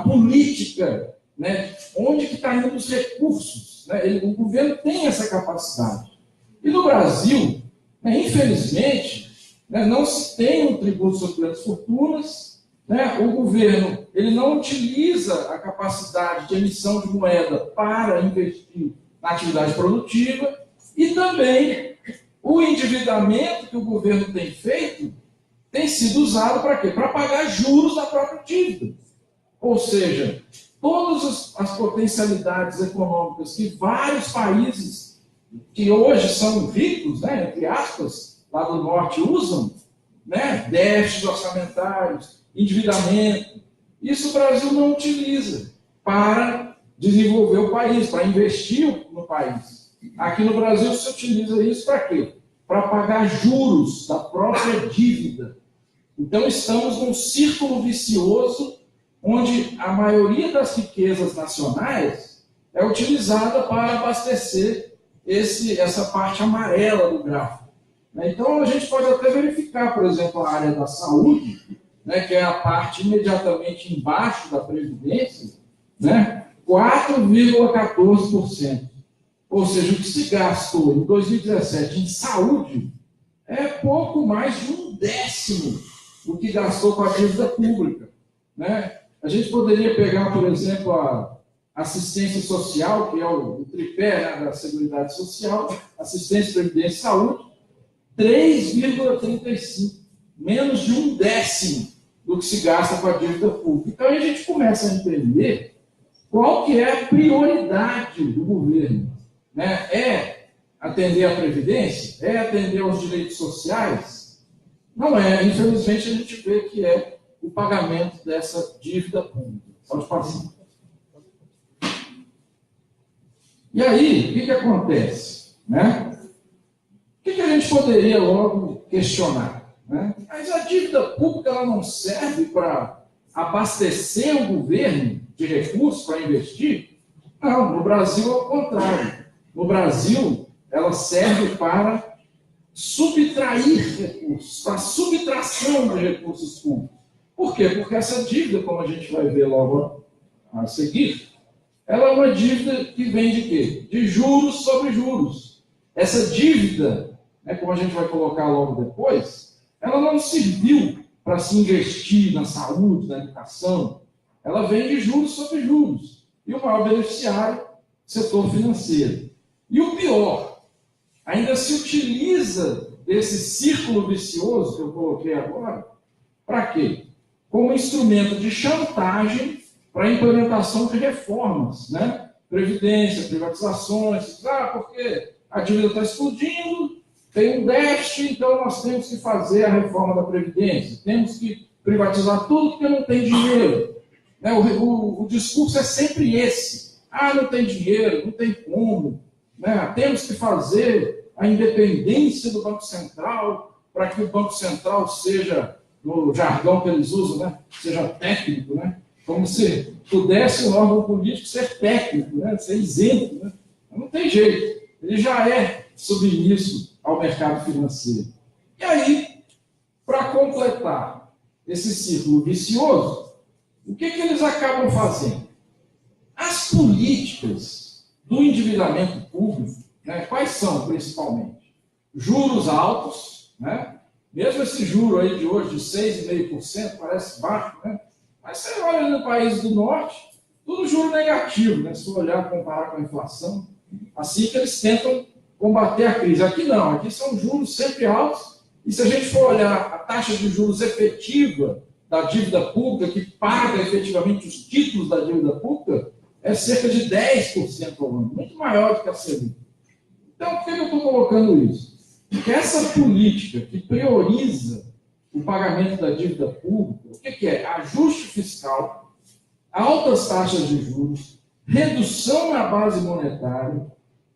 política, né, onde que está indo os recursos. Né? O governo tem essa capacidade. E no Brasil, né, infelizmente, né, não se tem um tributo sobre grandes fortunas, né? O governo ele não utiliza a capacidade de emissão de moeda para investir na atividade produtiva e também o endividamento que o governo tem feito tem sido usado para quê? Para pagar juros da própria dívida. Ou seja, todas as potencialidades econômicas que vários países que hoje são ricos, né, entre aspas, lá do norte usam, né, déficits orçamentários, endividamento, isso o Brasil não utiliza para desenvolver o país, para investir no país. Aqui no Brasil se utiliza isso para quê? Para pagar juros da própria dívida. Então estamos num círculo vicioso onde a maioria das riquezas nacionais é utilizada para abastecer essa parte amarela do gráfico. Então a gente pode até verificar, por exemplo, a área da saúde, né, que é a parte imediatamente embaixo da Previdência, né, 4,14%. Ou seja, o que se gastou em 2017 em saúde é pouco mais de 1/10 do que gastou com a dívida pública. Né? A gente poderia pegar, por exemplo, a assistência social, que é o tripé, né, da Seguridade Social, assistência, previdência e saúde, 3,35%, menos de 1/10 do que se gasta com a dívida pública. Então a gente começa a entender qual que é a prioridade do governo. Né? É atender à Previdência? É atender aos direitos sociais? Não é. Infelizmente, a gente vê que é o pagamento dessa dívida pública. Pode passar. E aí, o que acontece? Né? O que a gente poderia logo questionar? Né? Mas a dívida pública ela não serve para abastecer o governo de recursos para investir? Não, no Brasil é o contrário. No Brasil, ela serve para subtrair recursos, para subtração de recursos públicos. Por quê? Porque essa dívida, como a gente vai ver logo a seguir, ela é uma dívida que vem de quê? De juros sobre juros. Essa dívida, né, como a gente vai colocar logo depois, ela não serviu para se investir na saúde, na educação. Ela vem de juros sobre juros. E o maior beneficiário, setor financeiro. E o pior, ainda se utiliza desse círculo vicioso que eu coloquei agora, para quê? Como instrumento de chantagem para a implementação de reformas, né? Previdência, privatizações, porque a dívida está explodindo, tem um déficit, então nós temos que fazer a reforma da Previdência, temos que privatizar tudo porque não tem dinheiro. Né? O discurso é sempre esse. Não tem dinheiro, não tem como. Né? Temos que fazer a independência do Banco Central para que o Banco Central seja, no jargão que eles usam, né? Seja técnico, né? Como se pudesse um órgão político ser técnico, né? Ser isento. Né? Não tem jeito. Ele já é submisso ao mercado financeiro. E aí, para completar esse círculo vicioso, o que eles acabam fazendo? As políticas do endividamento público, né, quais são, principalmente? Juros altos, né? Mesmo esse juro aí de hoje, de 6,5%, parece baixo, né? Mas você olha no país do norte, tudo juro negativo, né? Se você olhar, comparar com a inflação, assim que eles tentam combater a crise. Aqui não, aqui são juros sempre altos, e se a gente for olhar a taxa de juros efetiva da dívida pública, que paga efetivamente os títulos da dívida pública, é cerca de 10% ao ano, muito maior do que a Selic. Então, por que eu estou colocando isso? Porque essa política que prioriza o pagamento da dívida pública, o que é? Ajuste fiscal, altas taxas de juros, redução na base monetária,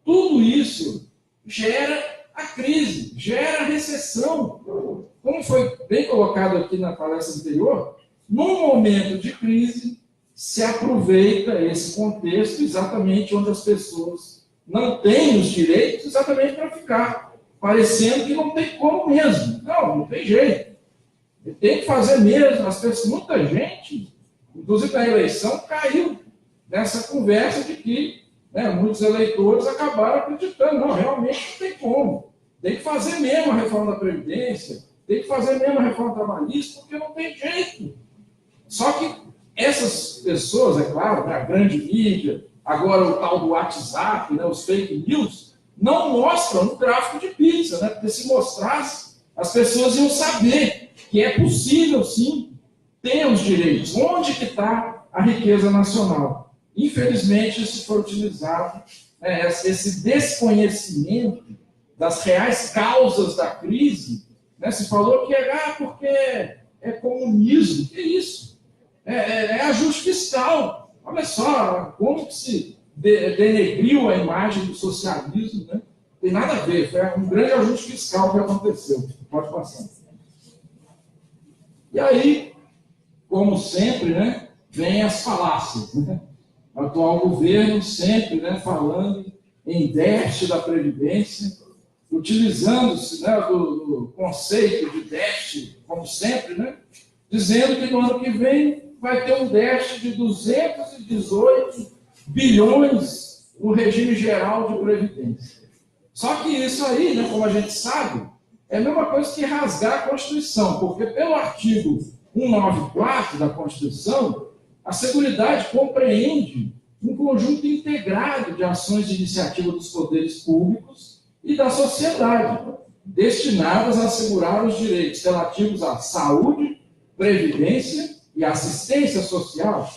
tudo isso gera a crise, gera a recessão. Como foi bem colocado aqui na palestra anterior, num momento de crise, se aproveita esse contexto exatamente onde as pessoas não têm os direitos, exatamente para ficar parecendo que não tem como mesmo. Não tem jeito. Tem que fazer mesmo. As pessoas, muita gente, inclusive na eleição, caiu nessa conversa de que muitos eleitores acabaram acreditando. Não, realmente não tem como. Tem que fazer mesmo a reforma da Previdência, tem que fazer mesmo a reforma trabalhista, porque não tem jeito. Só que essas pessoas, é claro, a grande mídia, agora o tal do WhatsApp, os fake news, não mostram um gráfico de pizza, né? Porque se mostrasse, as pessoas iam saber que é possível, sim, ter os direitos. Onde que está a riqueza nacional? Infelizmente, isso foi utilizado, esse desconhecimento das reais causas da crise. Se falou que porque é comunismo. Que isso? É ajuste fiscal. Olha só como que se denegriu a imagem do socialismo. Né? Tem nada a ver. Foi um grande ajuste fiscal que aconteceu. Pode passar. E aí, como sempre, vem as falácias. O atual governo sempre falando em déficit da Previdência, utilizando-se do conceito de déficit, como sempre, dizendo que no ano que vem vai ter um déficit de 218 bilhões no regime geral de Previdência. Só que isso aí, como a gente sabe, é a mesma coisa que rasgar a Constituição, porque pelo artigo 194 da Constituição, a Seguridade compreende um conjunto integrado de ações de iniciativa dos poderes públicos e da sociedade, destinadas a assegurar os direitos relativos à saúde, previdência e assistência social.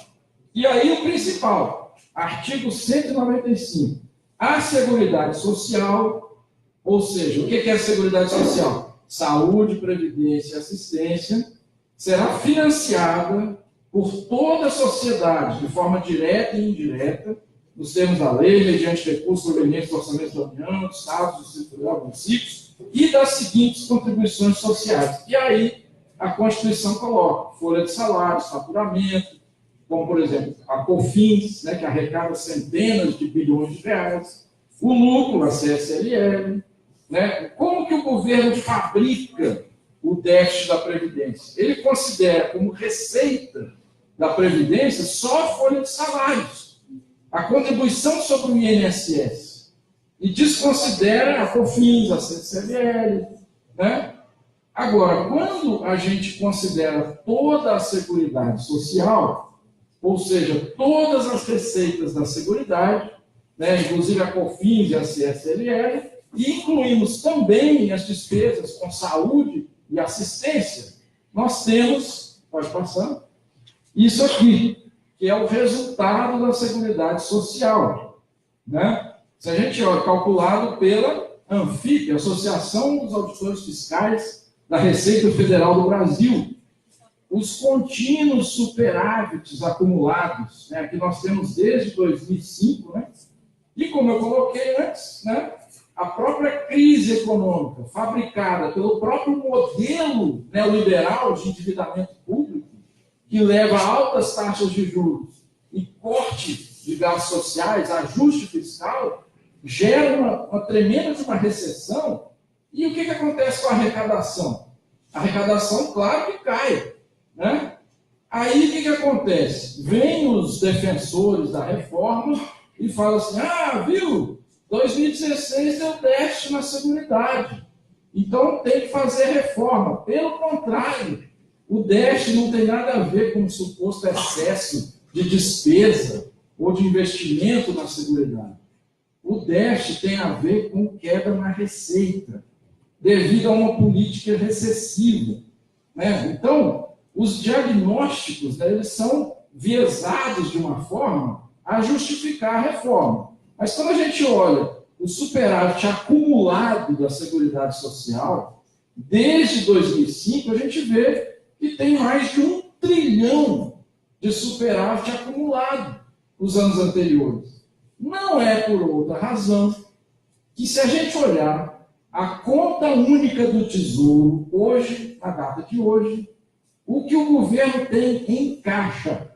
E aí o principal, artigo 195, a Seguridade Social Ou seja, o que é a Seguridade Social? Saúde, previdência e assistência será financiada por toda a sociedade, de forma direta e indireta, nos termos da lei, mediante recursos provenientes do orçamento da União, do Estado, do Distrito Federal, municípios, e das seguintes contribuições sociais. E aí a Constituição coloca folha de salários, faturamento, como, por exemplo, a COFINS, né, que arrecada centenas de bilhões de reais, o lucro, a CSLL, né? Como que o governo fabrica o déficit da Previdência? Ele considera como receita da Previdência só a folha de salários, a contribuição sobre o INSS, e desconsidera a COFINS, a CSLL, né? Agora, quando a gente considera toda a Seguridade Social, ou seja, todas as receitas da Seguridade, né, inclusive a COFINS e a CSLL, e incluímos também as despesas com saúde e assistência, nós temos, pode passar, isso aqui, que é o resultado da Seguridade Social, né? Se a gente olha, calculado pela ANFIP, Associação dos Auditores Fiscais da Receita Federal do Brasil, os contínuos superávites acumulados, né, que nós temos desde 2005, né? E como eu coloquei antes, né, a própria crise econômica fabricada pelo próprio modelo neoliberal de endividamento público, que leva a altas taxas de juros e corte de gastos sociais, ajuste fiscal, gera uma tremenda recessão. E o que acontece com a arrecadação? A arrecadação, claro que cai, né? Aí o que acontece? Vêm os defensores da reforma e falam assim, viu, 2016 deu déficit na Seguridade, então tem que fazer reforma. Pelo contrário, o déficit não tem nada a ver com o suposto excesso de despesa ou de investimento na Seguridade. O déficit tem a ver com queda na receita, devido a uma política recessiva, né? Então, os diagnósticos, né, eles são viesados de uma forma a justificar a reforma. Mas quando a gente olha o superávit acumulado da Seguridade Social, desde 2005, a gente vê que tem mais de 1 trilhão de superávit acumulado nos anos anteriores. Não é por outra razão que, se a gente olhar a conta única do Tesouro, hoje, na data de hoje, o que o governo tem em caixa,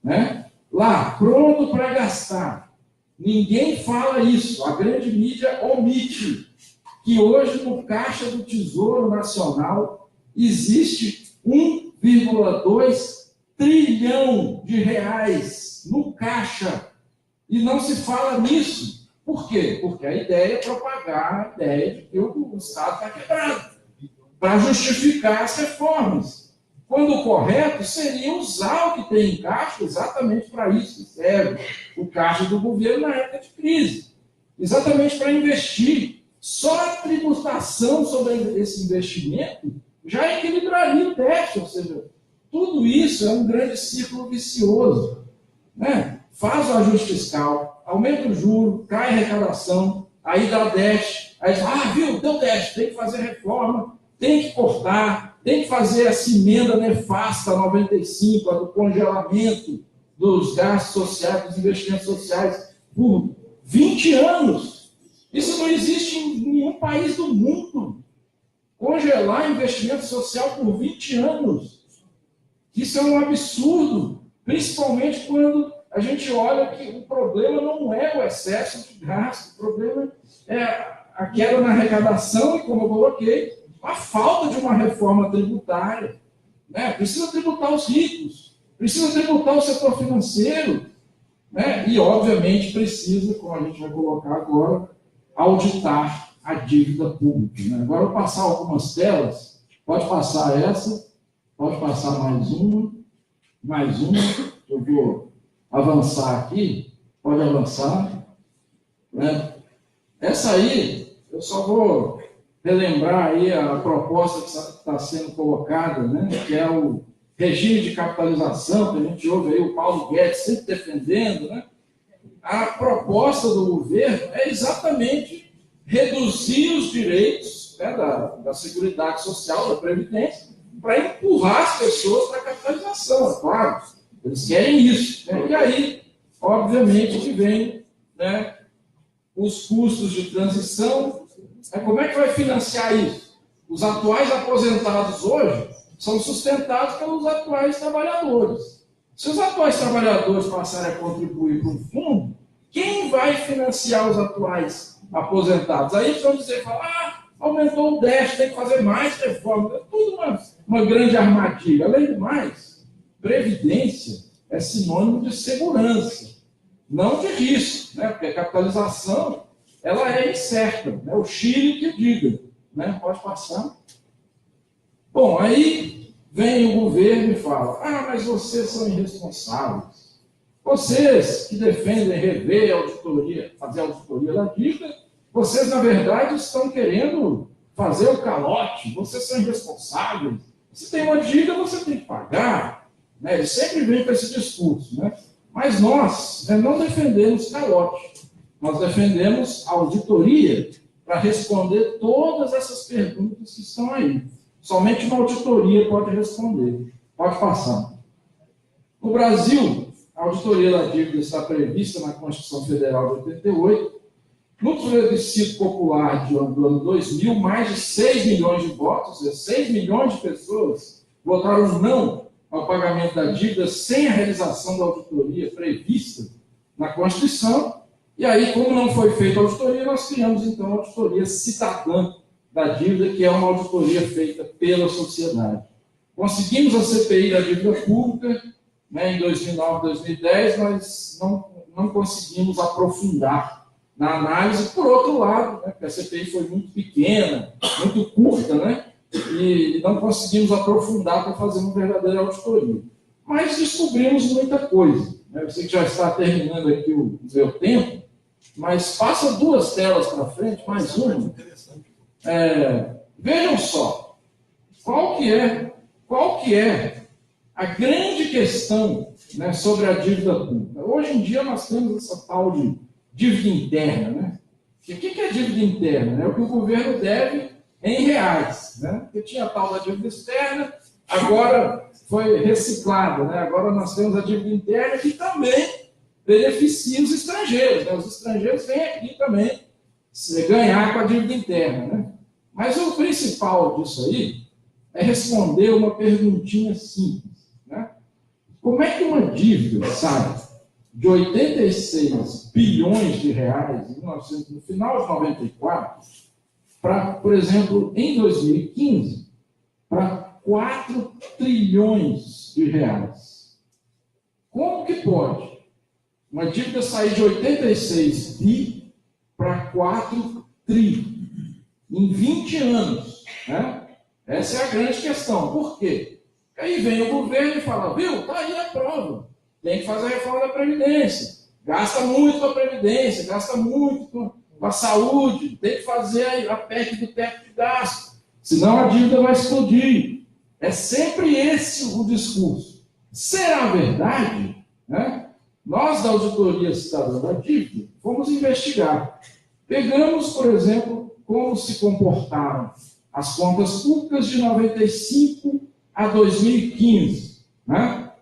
né? Lá, pronto para gastar. Ninguém fala isso, a grande mídia omite que hoje no caixa do Tesouro Nacional existe 1,2 trilhão de reais no caixa. E não se fala nisso. Por quê? Porque a ideia é propagar a ideia de que o Estado está quebrado, para justificar as reformas. Quando o correto seria usar o que tem em caixa exatamente para isso que serve o caixa do governo na época de crise. Exatamente para investir. Só a tributação sobre esse investimento já equilibraria o déficit. Ou seja, tudo isso é um grande círculo vicioso, né? Faz o ajuste fiscal, aumenta o juro, cai a arrecadação, aí dá déficit. Aí diz, viu, deu déficit, tem que fazer reforma, tem que cortar, tem que fazer essa emenda nefasta 95, a do congelamento dos gastos sociais, dos investimentos sociais, por 20 anos. Isso não existe em nenhum país do mundo. Congelar investimento social por 20 anos. Isso é um absurdo, principalmente quando a gente olha que o problema não é o excesso de gasto, o problema é a queda na arrecadação e, como eu coloquei, a falta de uma reforma tributária, né? Precisa tributar os ricos, precisa tributar o setor financeiro, né? E, obviamente, precisa, como a gente vai colocar agora, auditar a dívida pública, né? Agora eu vou passar algumas telas, pode passar essa, pode passar mais uma, eu vou avançar aqui, pode avançar, né? Essa aí, eu só vou relembrar aí a proposta que está sendo colocada, né, que é o regime de capitalização, que a gente ouve aí o Paulo Guedes sempre defendendo, né? A proposta do governo é exatamente reduzir os direitos, né, da Seguridade Social, da Previdência, para empurrar as pessoas para a capitalização, é claro. Eles querem isso. Né? E aí, obviamente, que vem, né, os custos de transição. Como é que vai financiar isso? Os atuais aposentados hoje são sustentados pelos atuais trabalhadores. Se os atuais trabalhadores passarem a contribuir para um fundo, quem vai financiar os atuais aposentados? Aí eles vão dizer, aumentou o déficit, tem que fazer mais reforma. É tudo uma grande armadilha. Além do mais, previdência é sinônimo de segurança, não de risco, né? Porque a capitalização ela é incerta. Né? O Chile que diga. Né? Pode passar. Bom, aí vem o governo e fala, mas vocês são irresponsáveis. Vocês que defendem rever a auditoria, fazer a auditoria da dívida, vocês, na verdade, estão querendo fazer o calote, vocês são irresponsáveis. Se tem uma dívida, você tem que pagar. Né? Ele sempre vem com esse discurso. Né? Mas nós não defendemos calote. Nós defendemos a auditoria para responder todas essas perguntas que estão aí. Somente uma auditoria pode responder. Pode passar. No Brasil, a auditoria da dívida está prevista na Constituição Federal de 88. No plebiscito popular do ano 2000, mais de 6 milhões de votos, ou seja, 6 milhões de pessoas votaram não ao pagamento da dívida sem a realização da auditoria prevista na Constituição. E aí, como não foi feita a auditoria, nós criamos, então, a auditoria cidadã da dívida, que é uma auditoria feita pela sociedade. Conseguimos a CPI da dívida pública, né, em 2009, 2010, mas não conseguimos aprofundar na análise. Por outro lado, né, porque a CPI foi muito pequena, muito curta, né, e não conseguimos aprofundar para fazer uma verdadeira auditoria. Mas descobrimos muita coisa. Né? Eu sei que já está terminando aqui o meu tempo, mas passa 2 telas para frente, mais uma. Vejam só, qual que é a grande questão, né, sobre a dívida pública. Hoje em dia nós temos essa tal de dívida interna. Né? E o que é dívida interna? É o que o governo deve em reais. Né? Porque tinha a tal da dívida externa, agora foi reciclada. Né? Agora nós temos a dívida interna que também beneficia os estrangeiros. Né? Os estrangeiros vêm aqui também ganhar com a dívida interna. Né? Mas o principal disso aí é responder uma perguntinha simples. Né? Como é que uma dívida, sabe, de 86 bilhões de reais no final de 94, para, por exemplo, em 2015, para 4 trilhões de reais? Como que pode uma dívida sair de 86 bi para 4 tri em 20 anos? Né? Essa é a grande questão. Por quê? Aí vem o governo e fala, viu, está aí a prova. Tem que fazer a reforma da Previdência. Gasta muito com a Previdência, gasta muito com a saúde. Tem que fazer a PEC do teto de gasto. Senão a dívida vai explodir. É sempre esse o discurso. Será verdade? Né? Nós, da Auditoria Cidadã da Dívida, fomos investigar. Pegamos, por exemplo, como se comportaram as contas públicas de 95 a 2015. Né?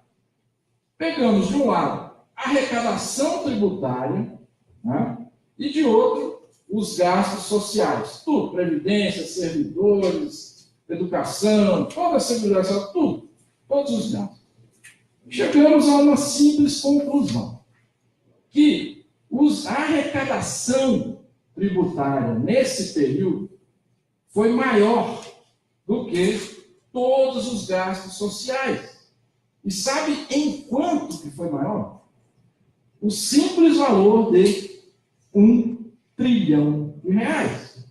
Pegamos, de um lado, a arrecadação tributária, né? E, de outro, os gastos sociais. Tudo, previdência, servidores, educação, toda a segurança, tudo, todos os gastos. Chegamos a uma simples conclusão, que a arrecadação tributária nesse período foi maior do que todos os gastos sociais. E sabe em quanto que foi maior? O simples valor de 1 trilhão de reais.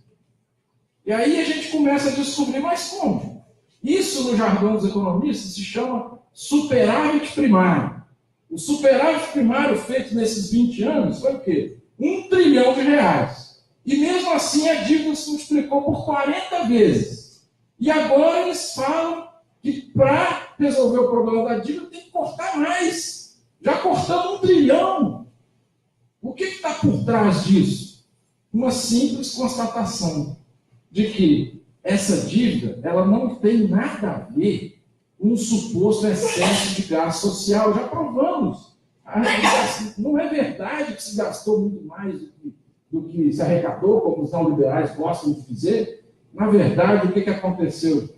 E aí a gente começa a descobrir, mas como? Isso, no jargão dos economistas, se chama superávit primário. O superávit primário feito nesses 20 anos foi o quê? 1 trilhão de reais. E mesmo assim a dívida se multiplicou por 40 vezes. E agora eles falam que para resolver o problema da dívida tem que cortar mais. Já cortamos 1 trilhão. O que está por trás disso? uma simples constatação de que essa dívida ela não tem nada a ver com um suposto excesso de gasto social. Já provamos. Não é verdade que se gastou muito mais do que se arrecadou, como os neoliberais gostam de dizer. Na verdade, o que aconteceu?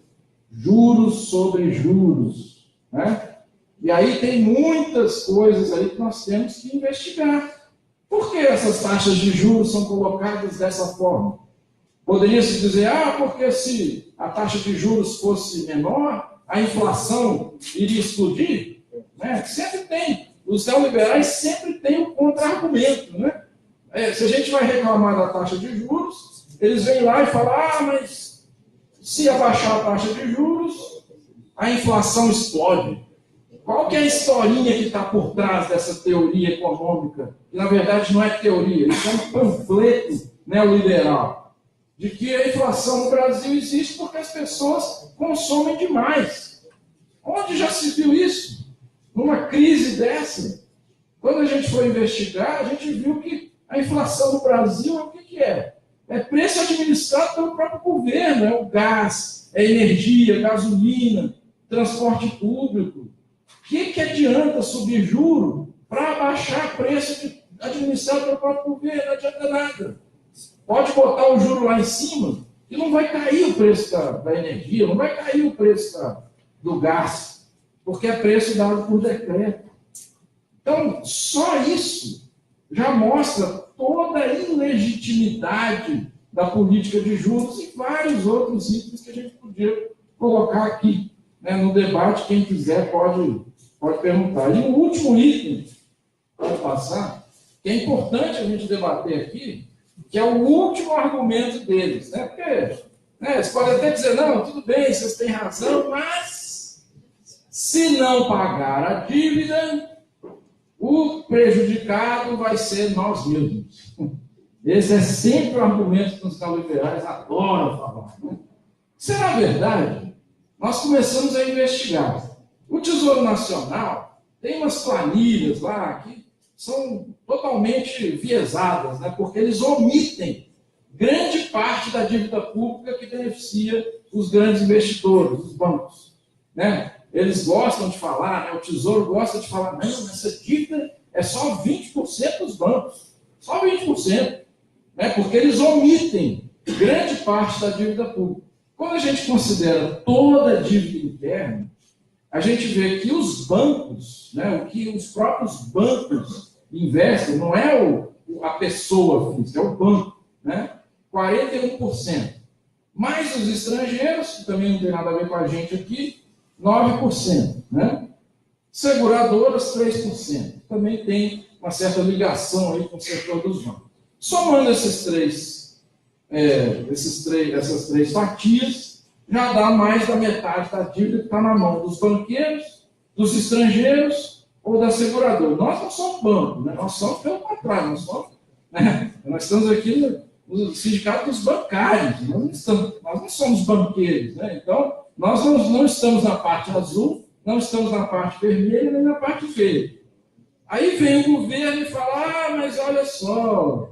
Juros sobre juros, né? E aí tem muitas coisas aí que nós temos que investigar. Por que essas taxas de juros são colocadas dessa forma? Poderia-se dizer, porque se a taxa de juros fosse menor, a inflação iria explodir? Né? Sempre tem. Os neoliberais sempre têm um contra-argumento, né? Se a gente vai reclamar da taxa de juros, eles vêm lá e falam, mas se abaixar a taxa de juros, a inflação explode. Qual que é a historinha que está por trás dessa teoria econômica? Que, na verdade, não é teoria, isso é um panfleto neoliberal. De que a inflação no Brasil existe porque as pessoas consomem demais. Onde já se viu isso? Numa crise dessa? Quando a gente foi investigar, a gente viu que a inflação no Brasil é o que é? É preço administrado pelo próprio governo, é o gás, é energia, gasolina, transporte público. O que adianta subir juro para abaixar preço administrado pelo próprio governo? Não adianta nada. Pode botar o juro lá em cima e não vai cair o preço da energia, não vai cair o preço do gás, porque é preço dado por decreto. Então, só isso já mostra toda a ilegitimidade da política de juros e vários outros itens que a gente podia colocar aqui, né, no debate. Quem quiser pode perguntar. E o último item, vou passar, que é importante a gente debater aqui, que é o último argumento deles. Né? Porque eles podem até dizer, não, tudo bem, vocês têm razão, mas se não pagar a dívida, o prejudicado vai ser nós mesmos. Esse é sempre o argumento que os neoliberais adoram falar. Né? Será verdade? Nós começamos a investigar. O Tesouro Nacional tem umas planilhas lá que são totalmente viesadas, né? Porque eles omitem grande parte da dívida pública que beneficia os grandes investidores, os bancos. Né? Eles gostam de falar, né? O Tesouro gosta de falar, não, essa dívida é só 20% dos bancos. Só 20%. Né? Porque eles omitem grande parte da dívida pública. Quando a gente considera toda a dívida interna, a gente vê que os bancos, né, o que os próprios bancos investem, não é a pessoa física, é o banco, né? 41%. Mais os estrangeiros, que também não tem nada a ver com a gente aqui, 9%. Né? Seguradoras, 3%. Também tem uma certa ligação aí com o setor dos bancos. Somando essas três fatias, já dá mais da metade da dívida que está na mão dos banqueiros, dos estrangeiros ou da seguradora. Nós não somos banco, né? Nós somos pelo contrário, nós estamos aqui no sindicato dos bancários, nós não somos banqueiros. Né? Então, nós não estamos na parte azul, não estamos na parte vermelha, nem na parte verde. Aí vem o governo e fala, mas olha só,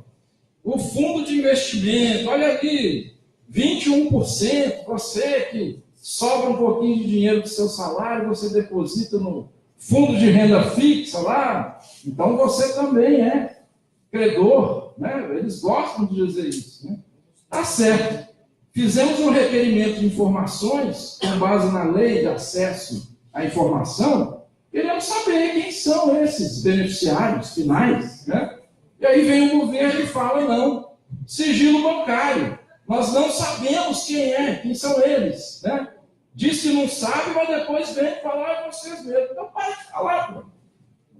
o fundo de investimento, olha ali, 21%, você que sobra um pouquinho de dinheiro do seu salário, você deposita no fundo de renda fixa lá, então você também é credor, né? Eles gostam de dizer isso. Né? Tá certo. Fizemos um requerimento de informações, com base na lei de acesso à informação, queremos saber quem são esses beneficiários finais. Né? E aí vem o governo e fala, não, sigilo bancário. Nós não sabemos quem são eles. Né? Diz que não sabe, mas depois vem falar vocês mesmos. Então, para de falar, pô.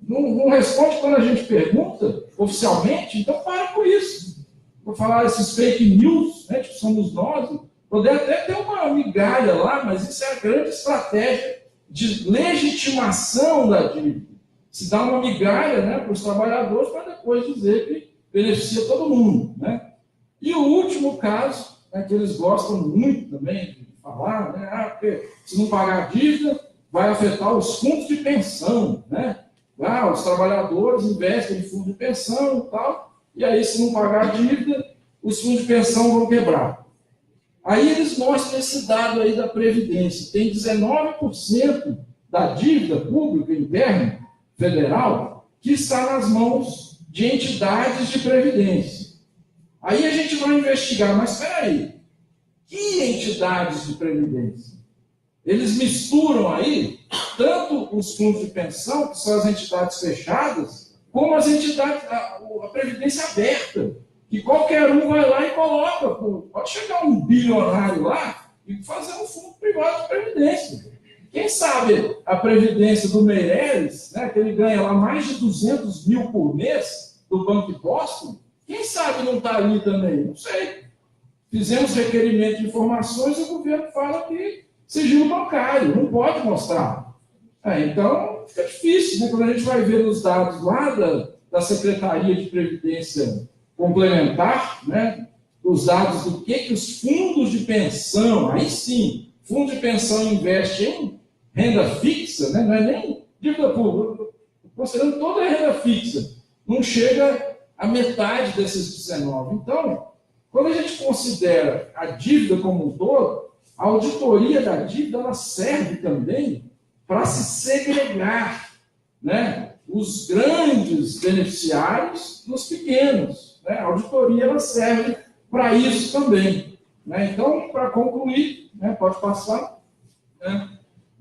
Não responde quando a gente pergunta, oficialmente, então para com isso. Vou falar esses fake news, né, que somos nós, poder até ter uma migalha lá, mas isso é a grande estratégia de legitimação da dívida. Se dá uma migalha, né, para os trabalhadores, para depois dizer que beneficia todo mundo. Né? E o último caso, né, que eles gostam muito também de falar, né, porque se não pagar a dívida, vai afetar os fundos de pensão. Né? Os trabalhadores investem em fundo de pensão e tal, e aí, se não pagar a dívida, os fundos de pensão vão quebrar. Aí eles mostram esse dado aí da Previdência. Tem 19% da dívida pública interna federal que está nas mãos de entidades de previdência. Aí a gente vai investigar, mas espera aí, que entidades de previdência? Eles misturam aí tanto os fundos de pensão, que são as entidades fechadas, como as entidades, a previdência aberta, que qualquer um vai lá e coloca. Pode chegar um bilionário lá e fazer um fundo privado de previdência. Quem sabe a previdência do Meirelles, né, que ele ganha lá mais de 200 mil por mês do Banco de Boston, quem sabe não está ali também? Não sei. Fizemos requerimento de informações e o governo fala que sigilo bancário, não pode mostrar. Então, fica difícil, né? Quando a gente vai ver os dados lá da Secretaria de Previdência Complementar, né, os dados do que os fundos de pensão, aí sim, fundo de pensão investe em renda fixa, né, não é nem dívida pública, considerando toda a renda fixa, não chega a metade desses 19. Então, quando a gente considera a dívida como um todo, a auditoria da dívida ela serve também para se segregar, né, os grandes beneficiários dos pequenos. Né? A auditoria ela serve para isso também. Né? Então, para concluir, né, pode passar, né,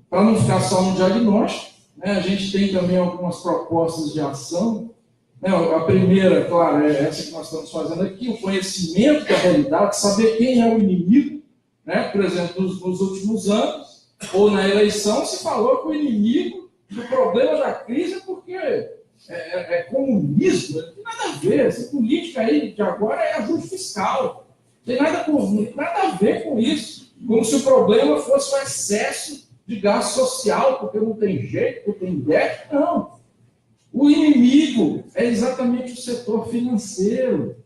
para não ficar só no diagnóstico, né, a gente tem também algumas propostas de ação. Né? A primeira, claro, é essa que nós estamos fazendo aqui, o conhecimento da realidade, saber quem é o inimigo. Né? Por exemplo, nos últimos anos, ou na eleição, se falou que o inimigo do problema da crise é porque é comunismo, não tem nada a ver. Essa política aí de agora é ajuste fiscal. Não tem nada a ver com isso. Como se o problema fosse o excesso de gasto social, porque não tem jeito, porque tem déficit. Não. O inimigo é exatamente o setor financeiro.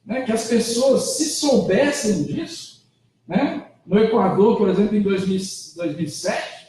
Né? Que as pessoas, se soubessem disso, né? No Equador, por exemplo, em 2007,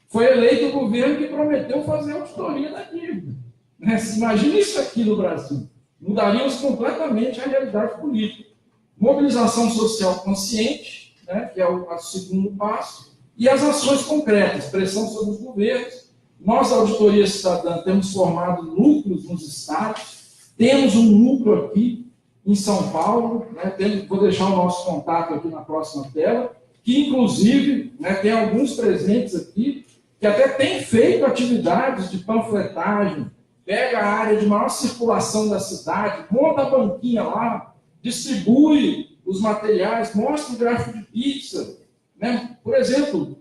foi eleito o governo que prometeu fazer auditoria da dívida. Né? Imagina isso aqui no Brasil. Mudaríamos completamente a realidade política. Mobilização social consciente, né? Que é o segundo passo, e as ações concretas, pressão sobre os governos. Nós, da Auditoria Cidadã, temos formado núcleos nos estados, temos um núcleo aqui em São Paulo, né? Vou deixar o nosso contato aqui na próxima tela, que inclusive, né, tem alguns presentes aqui, que até tem feito atividades de panfletagem, pega a área de maior circulação da cidade, monta a banquinha lá, distribui os materiais, mostra o gráfico de pizza. Né? Por exemplo,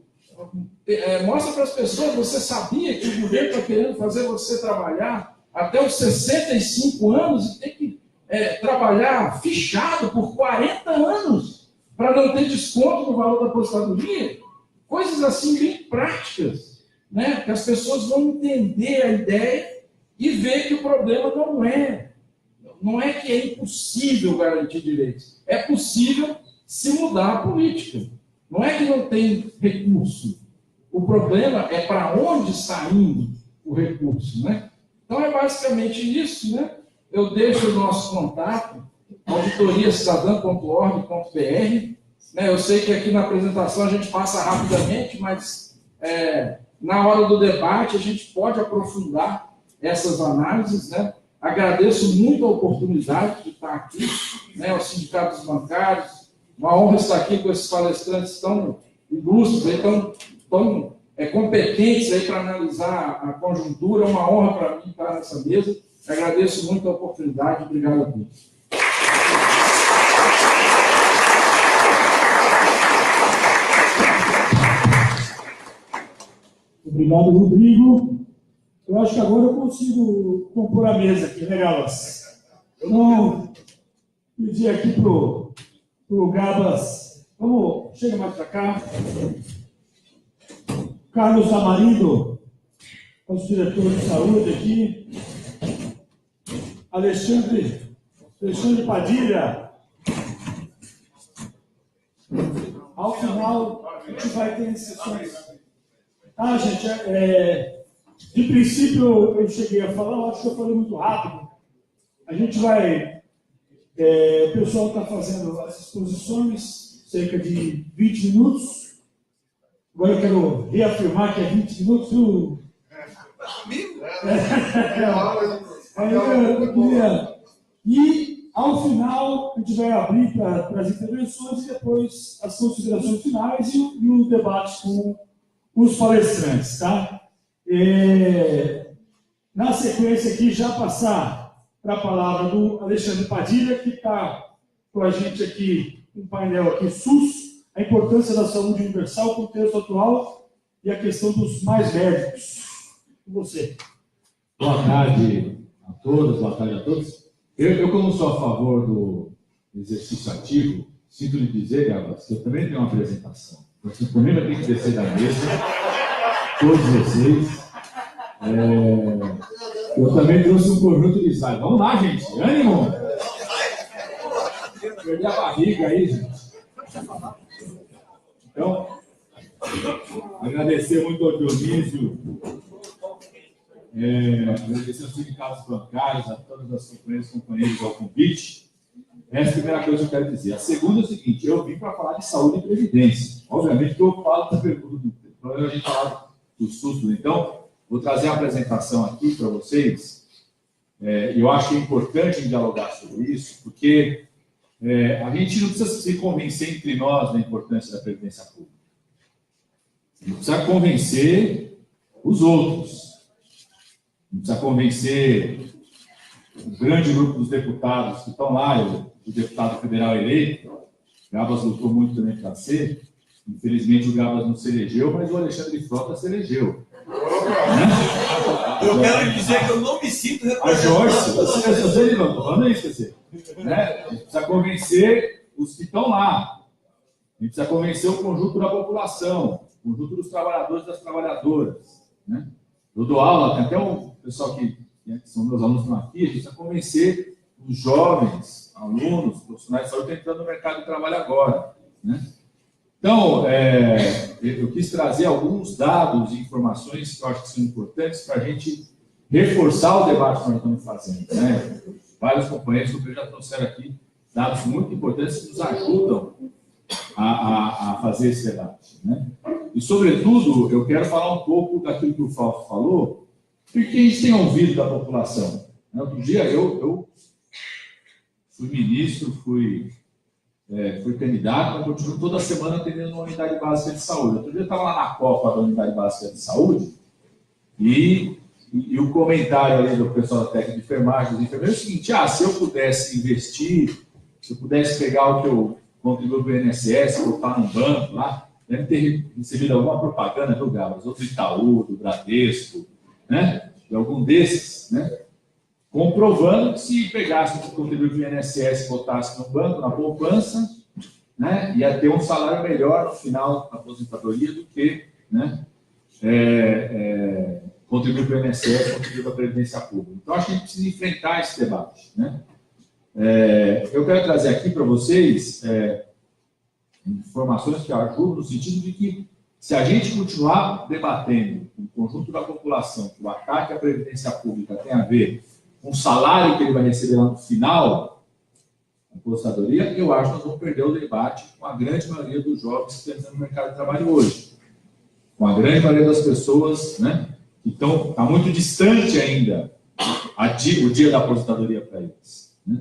mostra para as pessoas, você sabia que o governo está querendo fazer você trabalhar até os 65 anos e tem que trabalhar fichado por 40 anos para não ter desconto no valor da aposentadoria? Coisas assim bem práticas, né? Que as pessoas vão entender a ideia e ver que o problema não é que é impossível garantir direitos, é possível se mudar a política. Não é que não tem recurso, o problema é para onde está indo o recurso, né? Então é basicamente isso, né? Eu deixo o nosso contato, auditoriacidadã.org.br. Né? Eu sei que aqui na apresentação a gente passa rapidamente, mas na hora do debate a gente pode aprofundar essas análises. Né? Agradeço muito a oportunidade de estar aqui, né, aos sindicatos bancários. Uma honra estar aqui com esses palestrantes tão ilustres, tão competentes aí para analisar a conjuntura. É uma honra para mim estar nessa mesa. Agradeço muito a oportunidade. Obrigado a todos. Obrigado, Rodrigo. Eu acho que agora eu consigo compor a mesa aqui, né, Gabas? Eu não pedi aqui pro Gabas. Chega mais para cá. Carlos Amarindo, nosso diretor de saúde aqui. Alexandre Padilha. Ao final, a gente vai ter sessões. Gente, de princípio eu cheguei a falar, eu acho que eu falei muito rápido. A gente vai O pessoal está fazendo as exposições, cerca de 20 minutos. Agora eu quero reafirmar que é 20 minutos, viu? E, ao final, a gente vai abrir para as intervenções e depois as considerações finais e o debate com os palestrantes, tá? Na sequência aqui, já passar para a palavra do Alexandre Padilha, que está com a gente aqui, um painel aqui, SUS, a importância da saúde universal, o contexto atual e a questão dos mais médicos. Com você. Boa tarde a todas, boa tarde a todos. Eu como sou a favor do exercício ativo, sinto lhe dizer, Gabas, que eu também tenho uma apresentação. Você também vai ter que descer da mesa, todos vocês. Eu também trouxe um conjunto de slides. Vamos lá, gente. Ânimo! Perdi a barriga aí, gente. Então, agradecer muito ao Dionísio, agradecer aos sindicatos bancários, a todas as companheiras e companheiros ao convite. Essa é a primeira coisa que eu quero dizer. A segunda é o seguinte: eu vim para falar de saúde e previdência. Obviamente que eu falo da pergunta, a gente falar do SUS, então. Vou trazer a apresentação aqui para vocês. Eu acho que é importante dialogar sobre isso, porque a gente não precisa se convencer entre nós da importância da previdência pública. A gente precisa convencer os outros. A gente precisa convencer o grande grupo dos deputados que estão lá, o deputado federal eleito. O Gabas lutou muito também para ser. Infelizmente o Gabas não se elegeu, mas o Alexandre Frota se elegeu. Eu quero dizer que eu não me sinto A Joyce, você não estou falando isso, quer dizer, né? A gente precisa convencer os que estão lá. A gente precisa convencer o conjunto da população, o conjunto dos trabalhadores e das trabalhadoras. Né? Eu dou aula, tem até um pessoal que são meus alunos que estão aqui, a gente precisa convencer os jovens, alunos, profissionais de saúde que estão entrando no mercado de trabalho agora. Né? Então, eu quis trazer alguns dados e informações que eu acho que são importantes para a gente reforçar o debate que nós estamos fazendo. Né? Vários companheiros já trouxeram aqui dados muito importantes que nos ajudam a fazer esse debate. Né? E, sobretudo, eu quero falar um pouco daquilo que o Fausto falou, porque a gente tem ouvido da população. Outro dia, eu fui ministro, fui candidato, mas continuo toda semana atendendo uma unidade básica de saúde. Outro dia eu estava lá na Copa da unidade básica de saúde e o comentário ali do pessoal da técnica de enfermagem, dos enfermeiros, é o seguinte: se eu pudesse investir, se eu pudesse pegar o que eu contribuo para o INSS, botar num banco lá, deve ter recebido alguma propaganda do Gabas, ou do Itaú, do Bradesco, né? De algum desses, né? Comprovando que se pegasse o contribuinte do INSS e botasse no banco, na poupança, né, ia ter um salário melhor no final da aposentadoria do que, né, contribuir para o INSS, contribuir para a Previdência Pública. Então, acho que a gente precisa enfrentar esse debate. Né? Eu quero trazer aqui para vocês informações que ajudam no sentido de que, se a gente continuar debatendo com o conjunto da população que o ataque à Previdência Pública tem a ver com o salário que ele vai receber lá no final da aposentadoria, eu acho que nós vamos perder o debate com a grande maioria dos jovens que estão no mercado de trabalho hoje. Com a grande maioria das pessoas, né, que está muito distante ainda o dia da aposentadoria para eles. Né?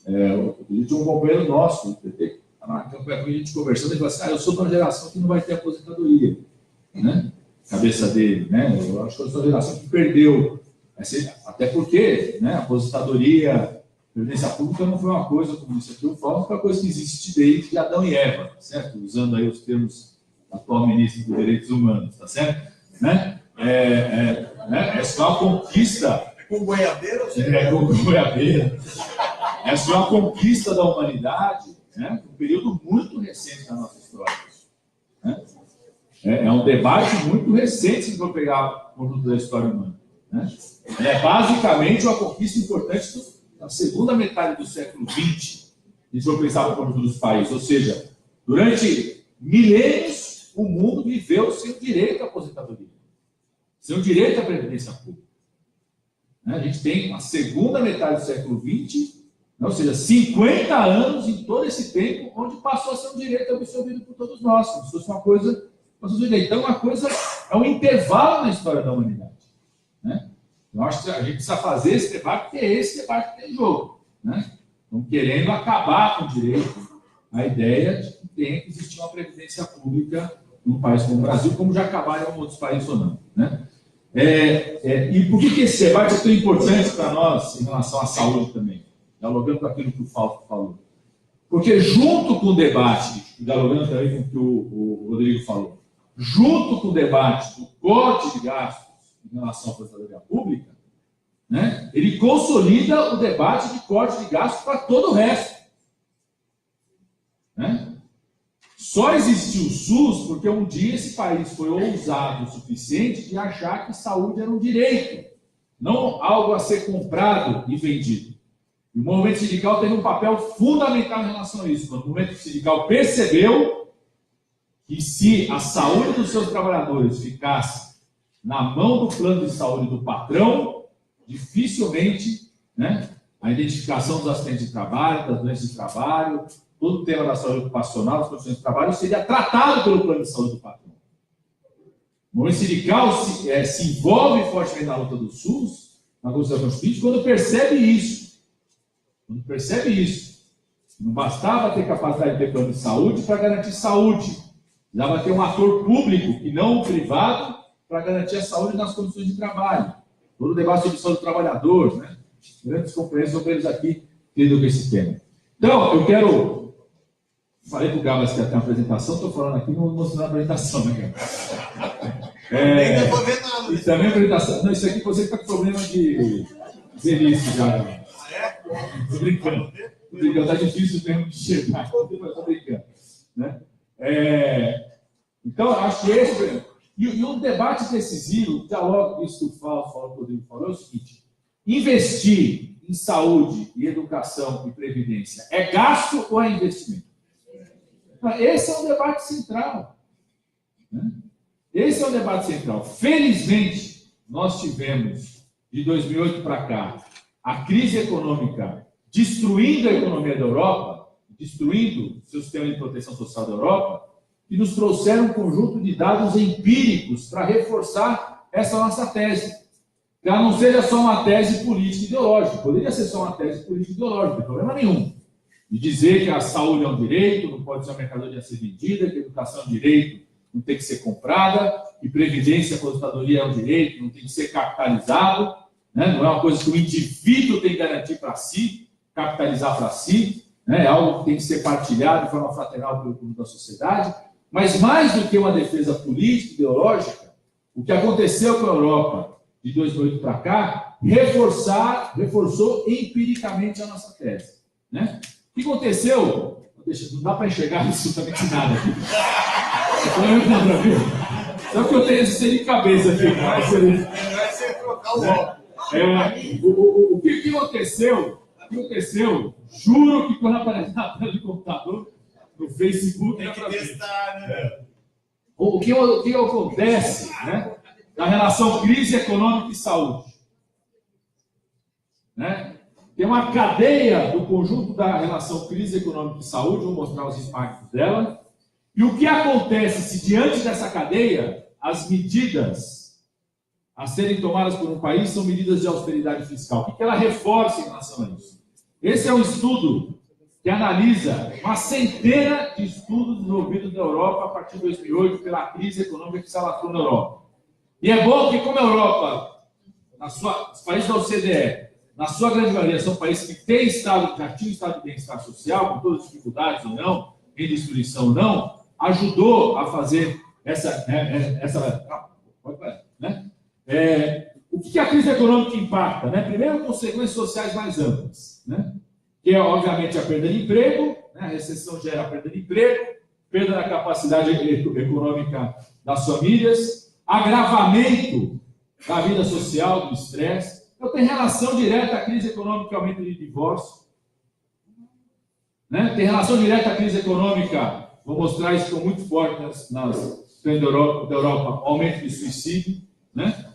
Tinha um companheiro nosso, do PT, a gente conversando, ele falou assim: eu sou de uma geração que não vai ter aposentadoria. Né? Cabeça dele, né? Eu acho que eu sou uma geração que perdeu. Até porque, né, a aposentadoria, previdência pública não foi uma coisa, como disse aqui o Fausto, foi uma coisa que existe desde Adão e Eva, certo? Usando aí os termos do atual ministro dos Direitos Humanos, tá certo? Né? É só uma conquista. Com goiabeira? Com goiabeira. É só uma conquista da humanidade, né? Um período muito recente da nossa história. Né? É um debate muito recente, se for pegar o conjunto da história humana. Né? É basicamente uma conquista importante da segunda metade do século XX, se for pensar no conjunto dos países. Ou seja, durante milênios, o mundo viveu sem o direito à aposentadoria, sem o direito à previdência pública. A gente tem a segunda metade do século XX, Ou seja, 50 anos em todo esse tempo, onde passou a ser um direito absorvido por todos nós, como se fosse uma coisa. Então, uma coisa é um intervalo na história da humanidade. Né? Eu acho que a gente precisa fazer esse debate, porque é esse debate que tem em jogo. Né? Estão querendo acabar com o direito, a ideia de que tem que existir uma previdência pública num país como o Brasil, como já acabaram em outros países ou não. Né? E por que esse debate é tão importante para nós em relação à saúde também? Dialogando com aquilo que o Fausto falou. Porque junto com o debate, dialogando também com o que o Rodrigo falou, junto com o debate do corte de gastos em relação à aposentadoria pública, né, ele consolida o debate de corte de gastos para todo o resto. Né? Só existiu o SUS porque um dia esse país foi ousado o suficiente de achar que saúde era um direito, não algo a ser comprado e vendido. E o movimento sindical teve um papel fundamental em relação a isso. Quando o movimento sindical percebeu que se a saúde dos seus trabalhadores ficasse na mão do plano de saúde do patrão, dificilmente, né, a identificação dos acidentes de trabalho, das doenças de trabalho, todo o tema da saúde ocupacional, das condições de trabalho, seria tratado pelo plano de saúde do patrão. O movimento sindical se envolve fortemente na luta do SUS, na Constituição Constituinte, quando percebe isso. Quando percebe isso, não bastava ter capacidade de ter plano de saúde para garantir saúde. Precisava ter um ator público e não um privado para garantir a saúde nas condições de trabalho. Todo o debate sobre saúde do trabalhador, né? Grandes companheiros companheiros aqui lidam com esse tema. Então, eu quero... Falei para o Gabas que ia ter uma apresentação, estou falando aqui, não mostrando a apresentação, né, Gabas? Ainda vou ver nada. E também a apresentação... Não, isso aqui você está com problema de velhice já. Estou brincando. Está difícil mesmo de chegar. Estou brincando. Né? Então, acho que esse... E um debate decisivo, dialogo com isso que o Rodrigo falou, é o seguinte: investir em saúde e educação e previdência é gasto ou é investimento? Esse é um debate central. Né? Esse é um debate central. Felizmente, nós tivemos, de 2008 para cá, a crise econômica destruindo a economia da Europa, destruindo o seu sistema de proteção social da Europa, e nos trouxeram um conjunto de dados empíricos para reforçar essa nossa tese. Que ela não seja só uma tese política ideológica. Poderia ser só uma tese política ideológica, não tem problema nenhum. De dizer que a saúde é um direito, não pode ser uma mercadoria a ser vendida, que a educação é um direito, não tem que ser comprada, que previdência e aposentadoria é um direito, não tem que ser capitalizado, né? Não é uma coisa que o indivíduo tem que garantir para si, capitalizar para si, né? É algo que tem que ser partilhado de forma fraternal pelo conjunto da sociedade. Mas mais do que uma defesa política, ideológica, o que aconteceu com a Europa de 2008 para cá reforçou empiricamente a nossa tese. Né? O que aconteceu? Não dá para enxergar absolutamente nada aqui. Só que eu tenho esse de cabeça aqui. Vai ser trocar o O que aconteceu? O que aconteceu? Juro que quando aparece na tela de computador, no Facebook, tem que testar, né? O que acontece, né, na relação crise econômica e saúde? Né? Tem uma cadeia do conjunto da relação crise econômica e saúde, vou mostrar os impactos dela. E o que acontece se, diante dessa cadeia, as medidas a serem tomadas por um país são medidas de austeridade fiscal? O que ela reforça em relação a isso? Esse é um estudo que analisa uma centena de estudos desenvolvidos na Europa a partir de 2008 pela crise econômica que se alastrou na Europa. E é bom que, como a Europa, os países da OCDE, na sua grande maioria, são países que têm já tinham estado de bem-estar social, com todas as dificuldades ou não, em destruição ou não, ajudou a fazer né? O que a crise econômica impacta? Né? Primeiro, consequências sociais mais amplas, né? Que é, obviamente, a perda de emprego, né? A recessão gera a perda de emprego, perda da capacidade econômica das famílias, agravamento da vida social, do estresse. Então, tem relação direta à crise econômica e aumento de divórcio. Né? Tem relação direta à crise econômica, vou mostrar isso, estão muito fortes nas da Europa, aumento de suicídio. Né?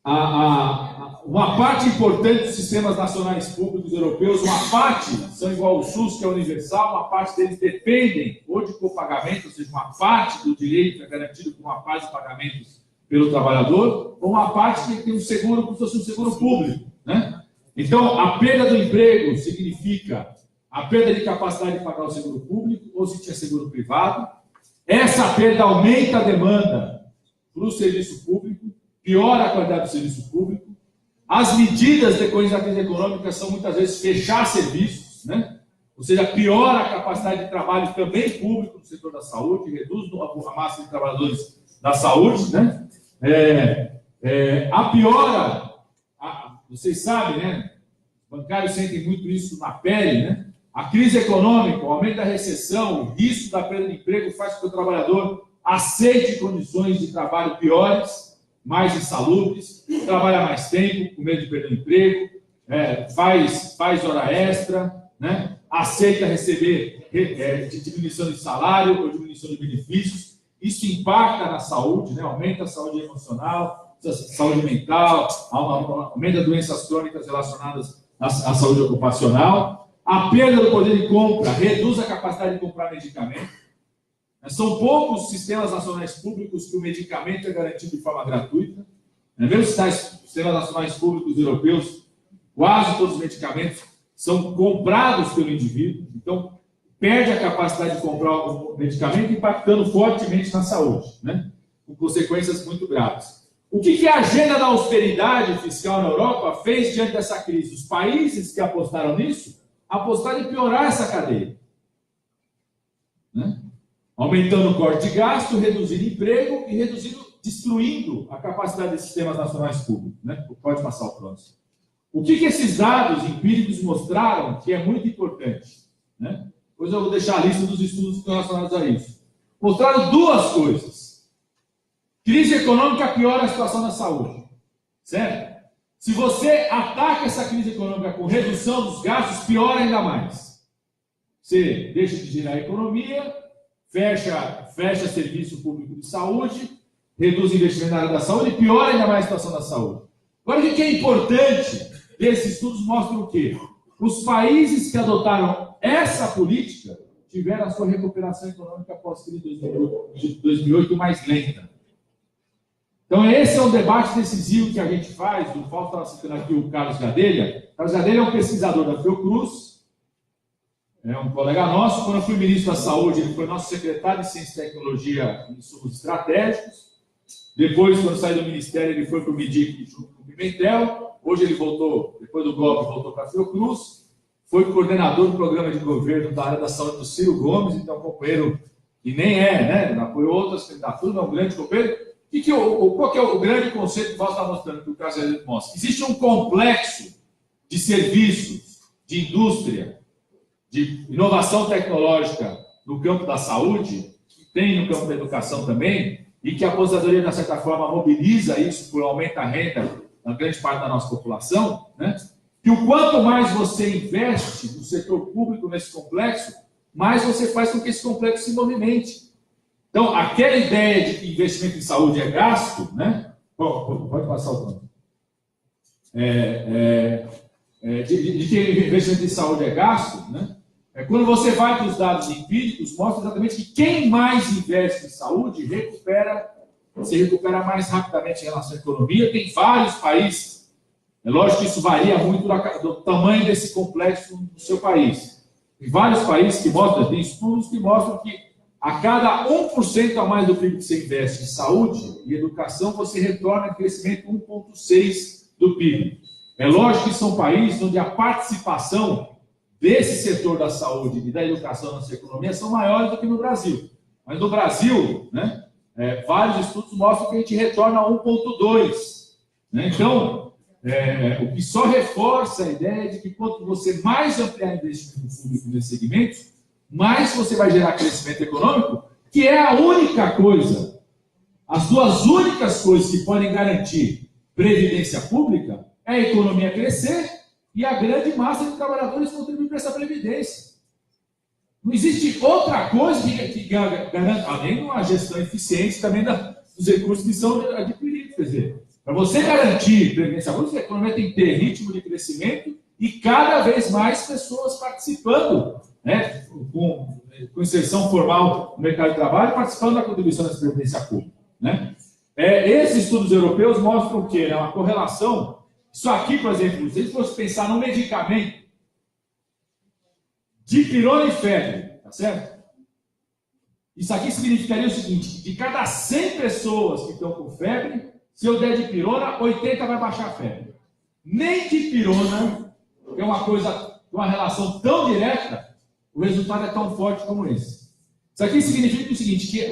uma parte importante dos sistemas nacionais públicos europeus, uma parte são igual ao SUS, que é universal, uma parte deles dependem ou de copagamento, ou seja, uma parte do direito é garantido por uma parte de pagamentos pelo trabalhador, ou uma parte que tem um seguro, como se fosse um seguro público, né? Então, a perda do emprego significa a perda de capacidade de pagar o seguro público, ou se tinha seguro privado. Essa perda aumenta a demanda para o serviço público, piora a qualidade do serviço público. As medidas decorrentes da crise econômica são muitas vezes fechar serviços, né? Ou seja, piora a capacidade de trabalho também público no setor da saúde, reduz a massa de trabalhadores da saúde, né? Vocês sabem, né? Os bancários sentem muito isso na pele, né? A crise econômica, o aumento da recessão, o risco da perda de emprego faz com que o trabalhador aceite condições de trabalho piores, mais insalubres, trabalha mais tempo, com medo de perder o emprego, faz hora extra, né? Aceita receber diminuição de salário ou diminuição de benefícios. Isso impacta na saúde, né? Aumenta a saúde emocional, saúde mental, aumenta doenças crônicas relacionadas à saúde ocupacional. A perda do poder de compra reduz a capacidade de comprar medicamento. São poucos sistemas nacionais públicos que o medicamento é garantido de forma gratuita. Mesmo os sistemas nacionais públicos europeus, quase todos os medicamentos são comprados pelo indivíduo. Então, perde a capacidade de comprar o medicamento, impactando fortemente na saúde, né? Com consequências muito graves. O que a agenda da austeridade fiscal na Europa fez diante dessa crise? Os países que apostaram nisso apostaram em piorar essa cadeia, né? Aumentando o corte de gasto, reduzindo emprego e destruindo a capacidade dos sistemas nacionais públicos, né? Pode passar o próximo. O que esses dados empíricos mostraram que é muito importante, né? Depois eu vou deixar a lista dos estudos relacionados a isso. Mostraram duas coisas. Crise econômica piora a situação da saúde, certo? Se você ataca essa crise econômica com redução dos gastos, piora ainda mais. Você deixa de gerar economia, fecha serviço público de saúde, reduz investimento na área da saúde e piora ainda mais a situação da saúde. Agora, o que é importante? Esses estudos mostram o quê? Os países que adotaram essa política tiveram a sua recuperação econômica após-crise de 2008 mais lenta. Então, esse é um debate decisivo que a gente faz. O Paulo estava citando aqui o Carlos Gadelha. O Carlos Gadelha é um pesquisador da Fiocruz, é um colega nosso. Quando eu fui ministro da Saúde, ele foi nosso secretário de Ciência e Tecnologia em insumos estratégicos. Depois, quando saiu do Ministério, ele foi para o MIDIC junto com o Pimentel. Hoje ele voltou, depois do golpe, voltou para a Fiocruz. Foi coordenador do programa de governo da área da saúde do Ciro Gomes, então companheiro que nem né? Apoiou outras candidaturas, é um grande companheiro. Qual que é o grande conceito que o Paulo está mostrando, que o Carlos Gadelha mostra? Existe um complexo de serviços, de indústria, de inovação tecnológica no campo da saúde, que tem no campo da educação também, e que a aposentadoria, de certa forma, mobiliza isso por aumento da renda na grande parte da nossa população, né? Que o quanto mais você investe no setor público nesse complexo, mais você faz com que esse complexo se movimente. Então, aquela ideia de que investimento em saúde é gasto, né? Pode passar o plano. De que investimento em saúde é gasto, né? Quando você vai para os dados empíricos, mostra exatamente que quem mais investe em saúde se recupera mais rapidamente em relação à economia. Tem vários países. É lógico que isso varia muito do tamanho desse complexo no seu país. Tem vários países que mostram, tem estudos que mostram que a cada 1% a mais do PIB que você investe em saúde e educação, você retorna em crescimento 1,6% do PIB. É lógico que são países onde a participação desse setor da saúde e da educação na nossa economia são maiores do que no Brasil. Mas no Brasil, né, vários estudos mostram que a gente retorna a 1,2%. Né? Então, o que só reforça a ideia de que quanto você mais ampliar investimento público nesse segmento, mais você vai gerar crescimento econômico, que é a única coisa, as duas únicas coisas que podem garantir previdência pública é a economia crescer e a grande massa de trabalhadores contribuir para essa previdência. Não existe outra coisa que garanta, além de uma gestão eficiente também dos recursos que são adquiridos. Quer dizer, Para você garantir previdência pública, a economia tem que ter ritmo de crescimento e cada vez mais pessoas participando, né, com inserção formal no mercado de trabalho, participando da contribuição da previdência pública. Né? Esses estudos europeus mostram o quê? Uma correlação. Isso aqui, por exemplo, se a gente fosse pensar num medicamento dipirona e febre, tá certo? Isso aqui significaria o seguinte: de cada 100 pessoas que estão com febre, se eu der dipirona, 80 vai baixar a febre. Nem dipirona, que é uma coisa, uma relação tão direta, o resultado é tão forte como esse. Isso aqui significa o seguinte, que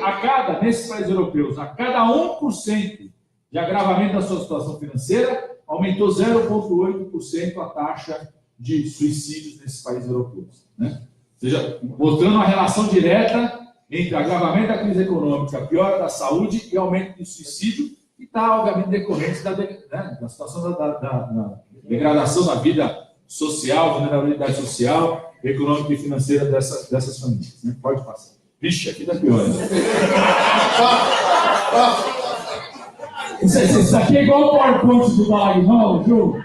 nesses países europeus, a cada 1% de agravamento da sua situação financeira, aumentou 0,8% a taxa de suicídios nesses países europeus. Né? Ou seja, mostrando uma relação direta entre agravamento da crise econômica, piora da saúde e aumento do suicídio, que está, obviamente, decorrente da situação da degradação da vida social, vulnerabilidade social, econômica e financeira dessas famílias. Né? Pode passar. Vixe, aqui está pior. Né? Isso aqui é igual o PowerPoint do Dallagnol, viu?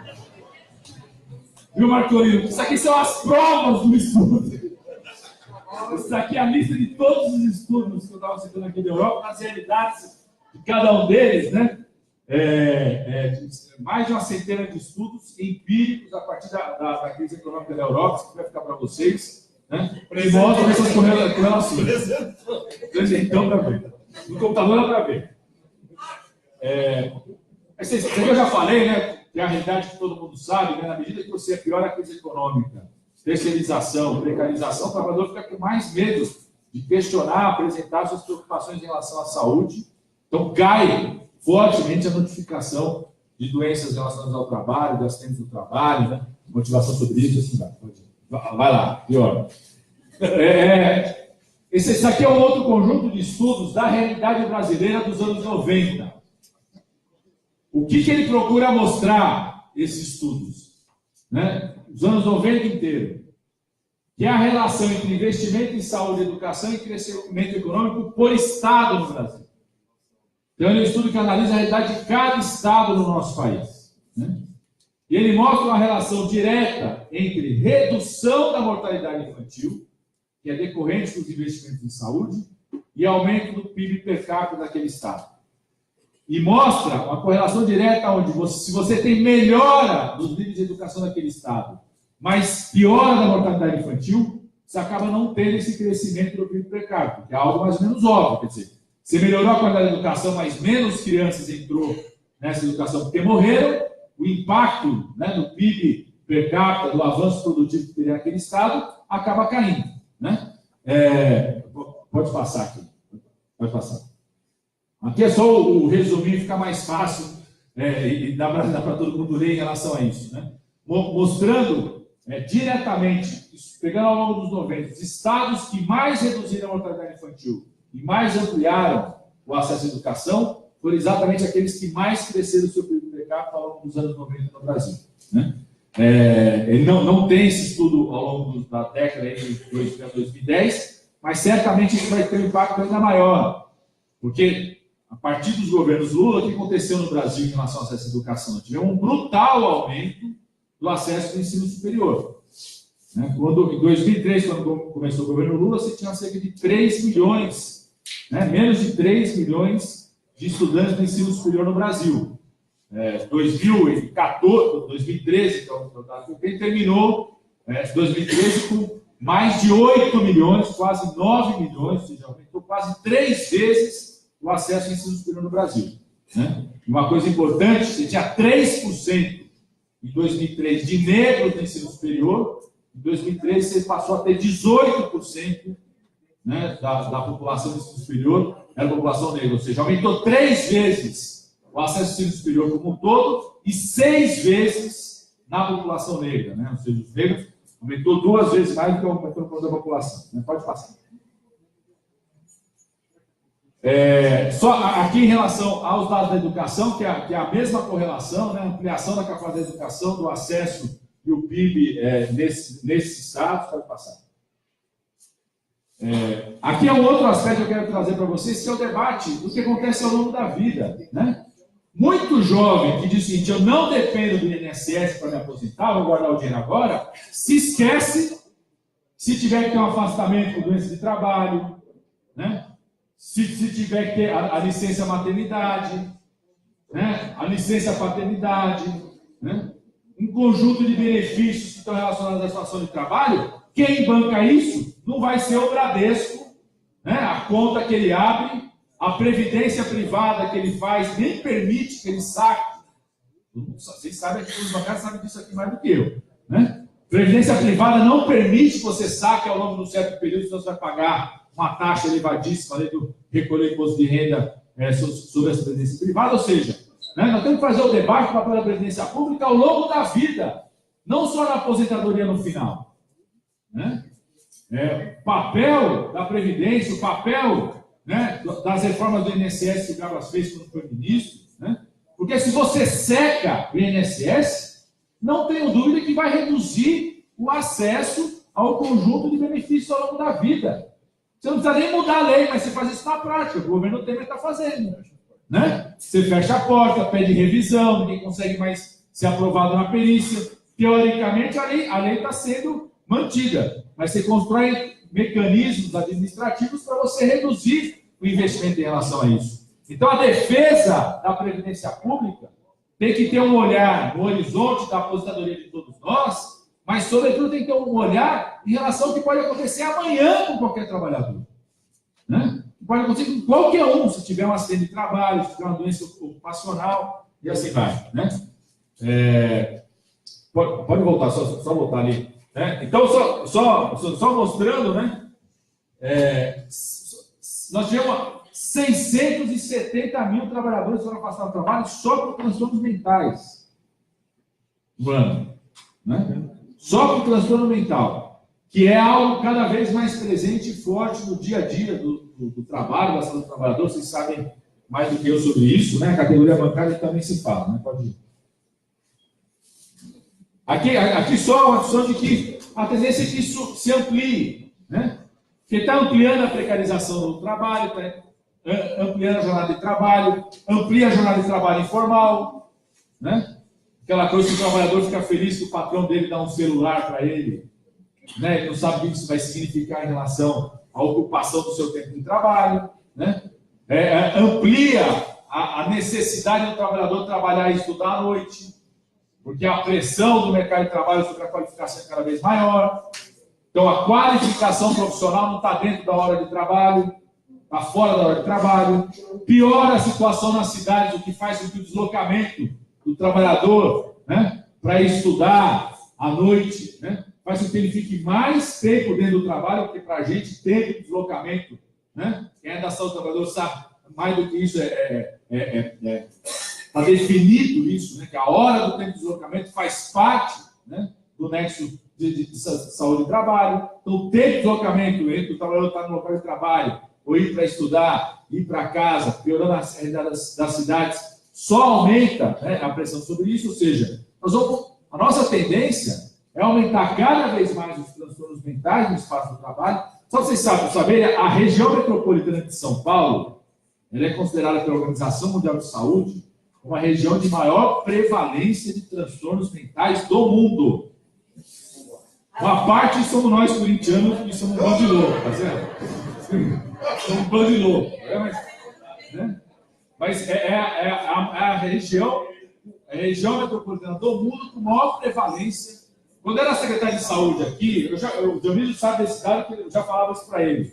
Viu, Marcolino? Isso aqui são as provas do estudo. Isso aqui é a lista de todos os estudos que eu estava citando aqui da Europa, nas realidades de cada um deles, né? Mais de uma centena de estudos empíricos a partir da crise econômica da Europa, que vai ficar para vocês. Né? E mostra essas correlações. Então, para ver. No computador dá para ver. Isso que eu já falei, né? Que é a realidade que todo mundo sabe, né? Na medida que você piora a crise econômica, terceirização, precarização, o trabalhador fica com mais medo de questionar, apresentar suas preocupações em relação à saúde. Então, cai fortemente a notificação de doenças relacionadas ao trabalho, de acidentes do trabalho, né? Motivação sobre isso, assim vai. Vai lá, pior. Esse aqui é um outro conjunto de estudos da realidade brasileira dos anos 90. O que ele procura mostrar, esses estudos? Né? Os anos 90 inteiro. Que é a relação entre investimento em saúde, educação e crescimento econômico por estado no Brasil. Então, ele é um estudo que analisa a realidade de cada estado no nosso país. Né? E ele mostra uma relação direta entre redução da mortalidade infantil, que é decorrente dos investimentos em saúde, e aumento do PIB per capita daquele estado. E mostra uma correlação direta onde, se você tem melhora dos níveis de educação daquele estado, mas piora da mortalidade infantil, você acaba não tendo esse crescimento do PIB per capita, que é algo mais ou menos óbvio. Quer dizer, você melhorou a qualidade da educação, mas menos crianças entrou nessa educação porque morreram, o impacto, né, do PIB per capita, do avanço produtivo que teria naquele estado, acaba caindo. Né? Pode passar aqui. Pode passar. Aqui é só o resumir, fica mais fácil, e dá para todo mundo ler em relação a isso. Né? Mostrando diretamente, pegando ao longo dos 90, os estados que mais reduziram a mortalidade infantil e mais ampliaram o acesso à educação, foram exatamente aqueles que mais cresceram o seu PIB per capita ao longo dos anos 90 no Brasil. Né? Ele não tem esse estudo ao longo da década de 2000 a 2010, mas certamente isso vai ter um impacto ainda maior, porque a partir dos governos Lula, o que aconteceu no Brasil em relação ao acesso à educação? Nós tivemos um brutal aumento do acesso ao ensino superior. Né? Em 2003, quando começou o governo Lula, você tinha cerca de 3 milhões, né? Menos de 3 milhões de estudantes do ensino superior no Brasil. 2013, então, terminou 2013 com mais de 8 milhões, quase 9 milhões, ou seja, aumentou quase 3 vezes o acesso ao ensino superior no Brasil. Né? Uma coisa importante, você tinha 3% em 2003 de negros no ensino superior, em 2013 você passou a ter 18%, né, da população do ensino superior era a população negra, ou seja, aumentou 3 vezes o acesso ao ensino superior como um todo e 6 vezes na população negra, né? Ou seja, os negros aumentou 2 vezes mais do que aumentou o da população. Né? Pode passar. Só aqui em relação aos dados da educação, que é a mesma correlação, né? Ampliação da capacidade da educação, do acesso e o PIB nesses estados. Pode passar. Aqui é um outro aspecto que eu quero trazer para vocês, que é o debate do que acontece ao longo da vida. Né? muito jovem que diz o seguinte: eu não dependo do INSS para me aposentar, vou guardar o dinheiro agora, se esquece se tiver que ter um afastamento por doença de trabalho, né? Se tiver que ter a licença maternidade, né? A licença paternidade, né? Um conjunto de benefícios que estão relacionados à situação de trabalho. Quem banca isso não vai ser o Bradesco, né? A conta que ele abre, a previdência privada que ele faz, nem permite que ele saque. Vocês sabem que os bancários sabem disso aqui mais do que eu, né? Previdência privada não permite que você saque ao longo de um certo período, senão você vai pagar uma taxa elevadíssima além do recolher imposto de renda sobre essa previdência privada. Ou seja, né, nós temos que fazer o debate do papel da previdência pública ao longo da vida, não só na aposentadoria no final, né? O papel da previdência, o papel, né, das reformas do INSS que o Gabas fez quando foi ministro, né? Porque se você seca o INSS, não tenho dúvida que vai reduzir o acesso ao conjunto de benefícios ao longo da vida. Você não precisa nem mudar a lei, mas você faz isso na prática. O governo Temer está fazendo, né? Você fecha a porta, pede revisão, ninguém consegue mais ser aprovado na perícia. Teoricamente, a lei está sendo mantida, mas você constrói mecanismos administrativos para você reduzir o investimento em relação a isso. Então, a defesa da Previdência Pública tem que ter um olhar no horizonte da aposentadoria de todos nós, mas, sobretudo, tem que ter um olhar em relação ao que pode acontecer amanhã com qualquer trabalhador, né? Pode acontecer com qualquer um, se tiver um acidente de trabalho, se tiver uma doença ocupacional, e assim vai, né? Pode voltar, só voltar ali, né? Então, só mostrando, né? Nós tivemos 670 mil trabalhadores foram afastados do trabalho só por transtornos mentais no ano, né? Só por transtorno mental, que é algo cada vez mais presente e forte no dia a dia do trabalho, da saúde do trabalhador. Vocês sabem mais do que eu sobre isso, né? A categoria bancária também se fala, né? Pode ir. Aqui só uma questão de que a tendência é que isso se amplie, né? Porque está ampliando a precarização do trabalho, está ampliando a jornada de trabalho, amplia a jornada de trabalho informal, né? Aquela coisa que o trabalhador fica feliz que o patrão dele dá um celular para ele, né? Ele não sabe o que isso vai significar em relação à ocupação do seu tempo de trabalho, né? Amplia a necessidade do trabalhador trabalhar e estudar à noite, porque a pressão do mercado de trabalho sobre a qualificação é cada vez maior. Então, a qualificação profissional não está dentro da hora de trabalho, está fora da hora de trabalho. Piora a situação nas cidades, o que faz com que o deslocamento do trabalhador, né, para estudar à noite, né, faz com que ele fique mais tempo dentro do trabalho, porque para a gente, tempo de deslocamento, né, quem é da saúde do trabalhador sabe, mais do que isso está definido isso, né, que a hora do tempo de deslocamento faz parte, né, do nexo de saúde e trabalho. Então, o tempo de deslocamento entre o trabalhador estar no local de trabalho, ou ir para estudar, ir para casa, piorando a realidade das cidades, só aumenta, né, a pressão sobre isso. Ou seja, a nossa tendência é aumentar cada vez mais os transtornos mentais no espaço do trabalho. Só vocês saberem, a região metropolitana de São Paulo, ela é considerada pela Organização Mundial de Saúde uma região de maior prevalência de transtornos mentais do mundo. Uma parte somos nós, corintianos, que somos um bando de louco, tá certo? Somos um bando de louco. Mas a região metropolitana do mundo com maior prevalência. Quando eu era secretário de saúde aqui, o Dionísio sabe desse dado, que eu já falava isso para ele.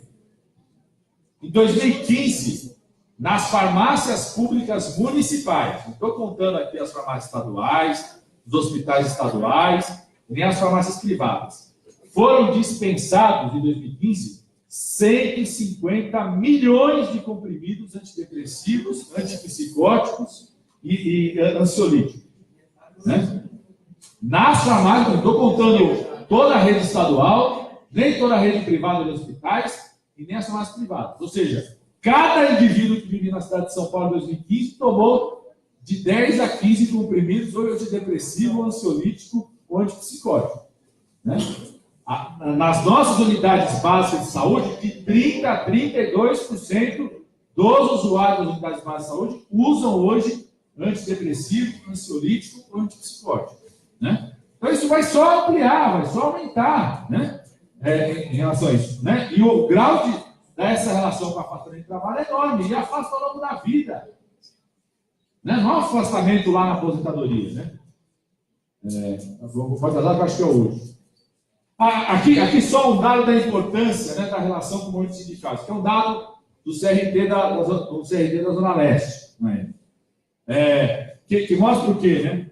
Em 2015, nas farmácias públicas municipais, não estou contando aqui as farmácias estaduais, os hospitais estaduais, nem as farmácias privadas, foram dispensados, em 2015, 150 milhões de comprimidos antidepressivos, antipsicóticos e ansiolíticos, né? Nas farmácias, não estou contando toda a rede estadual, nem toda a rede privada de hospitais, e nem as farmácias privadas. Ou seja, cada indivíduo que vive na cidade de São Paulo em 2015 tomou de 10 a 15 comprimidos, ou antidepressivo, ou ansiolítico, ou antipsicótico, né? Nas nossas unidades básicas de saúde, de 30% a 32% dos usuários das unidades básicas de saúde usam hoje antidepressivo, ansiolítico ou antipsicótico, né? Então, isso vai só ampliar, vai só aumentar, né? Em relação a isso, né? E o grau dessa relação com o afastamento de trabalho é enorme, e afasta ao longo da vida, né? Não é um afastamento lá na aposentadoria, né? Pode dar, que eu acho que é hoje. Aqui só um dado da importância, né, da relação com o movimento sindical, que é um dado do CRT da Zona Leste, né? Que mostra o quê,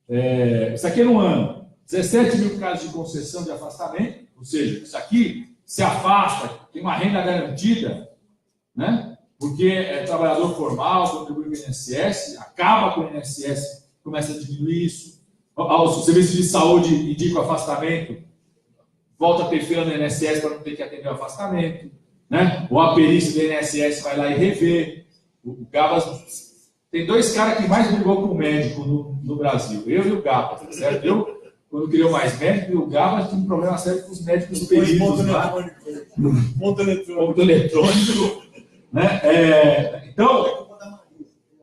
né? Isso aqui é no ano, 17 mil casos de concessão de afastamento, ou seja, isso aqui se afasta, tem uma renda garantida, né? Porque é trabalhador formal, contribui com o INSS, acaba com o INSS, começa a diminuir isso. O serviço de saúde indica o afastamento, volta a ter fila no INSS para não ter que atender o afastamento, né? Ou a perícia do INSS vai lá e revê. O Gabas tem dois caras que mais brigou com o médico no Brasil, eu e o Gabas, certo? Eu, quando criou mais médico, e o Gabas tinha um problema sério com os médicos do período. Ponto eletrônico. Né? Então,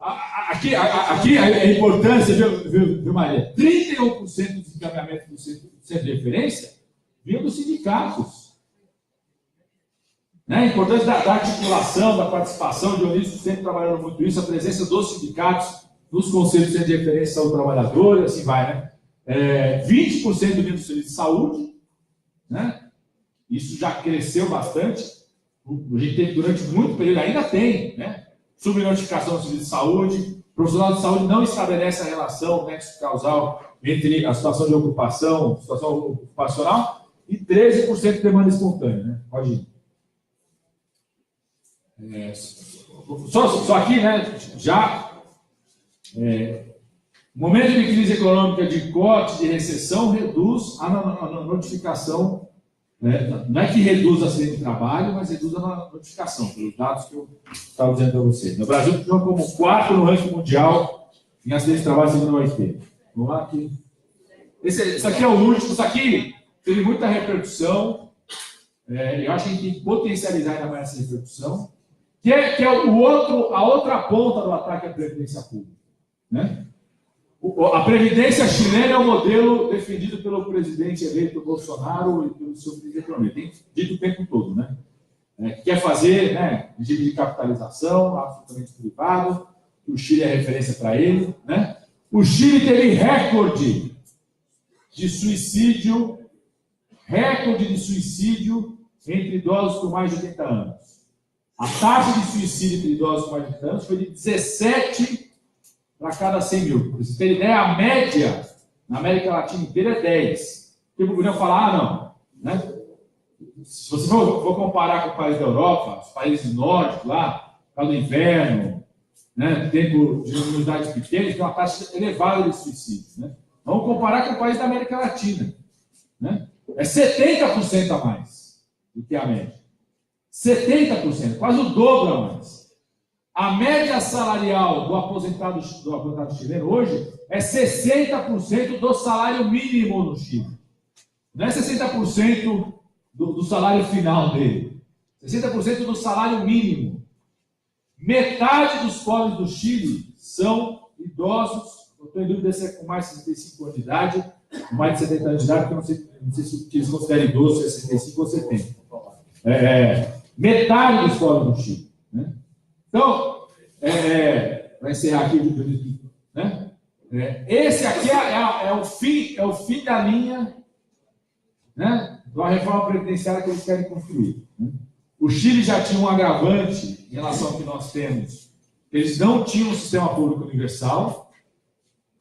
aqui a importância, viu, Maria? 31% dos encaminhamentos do centro de referência vinham dos sindicatos. Né? A importância da articulação, da participação, de Dionísio sempre trabalhando muito isso, a presença dos sindicatos nos conselhos de centro de referência do trabalhador, e assim vai, né? 20% vinha do serviço de saúde, né? Isso já cresceu bastante. A gente teve durante muito período, ainda tem, né? Subnotificação do serviço de saúde. O profissional de saúde não estabelece a relação nexo causal entre a situação de ocupação, situação ocupacional, e 13% de demanda espontânea, né? Pode ir. Só aqui, né? Já momento de crise econômica, de corte, de recessão, reduz a notificação. Não é que reduz a acidente de trabalho, mas reduz a notificação, pelos dados que eu estava dizendo para vocês. No Brasil, ficou como 4 no ranking mundial em acidente de trabalho segundo a OIT. Vamos lá aqui. Isso aqui é o último. Isso aqui teve muita repercussão. Eu acho que a gente tem que potencializar ainda mais essa repercussão, que é a outra ponta do ataque à previdência pública, né? A previdência chilena é o modelo defendido pelo presidente eleito Bolsonaro e pelo seu presidente, tem dito o tempo todo, né? Que quer fazer, né, regime de capitalização absolutamente privado, que o Chile é referência para ele, né? O Chile teve recorde de suicídio entre idosos com mais de 80 anos. A taxa de suicídio entre idosos com mais de 80 anos foi de 17 para cada 100 mil. Para vocês terem ideia, a média na América Latina inteira é 10. Porque poderiam falar, não. Né? Se você for comparar com o país da Europa, os países nórdicos lá, por causa do inverno, né, tempo de umidade pequena, tem uma taxa elevada de suicídios. Né? Vamos comparar com o país da América Latina. Né? É 70% a mais do que a média. 70%, quase o dobro a mais. A média salarial do aposentado chileno hoje é 60% do salário mínimo no Chile. Não é 60% do salário final dele. 60% do salário mínimo. Metade dos pobres do Chile são idosos. Eu estou em dúvida se é com mais de 65 anos de idade, com mais de 70 anos de idade, porque eu não sei se eles consideram idosos, se é 65 ou 70. Metade dos pobres do Chile. Né? Então, para encerrar aqui, né? Esse aqui é o fim da linha, né, da reforma previdenciária que eles querem construir. Né? O Chile já tinha um agravante em relação ao que nós temos. Eles não tinham um sistema público universal,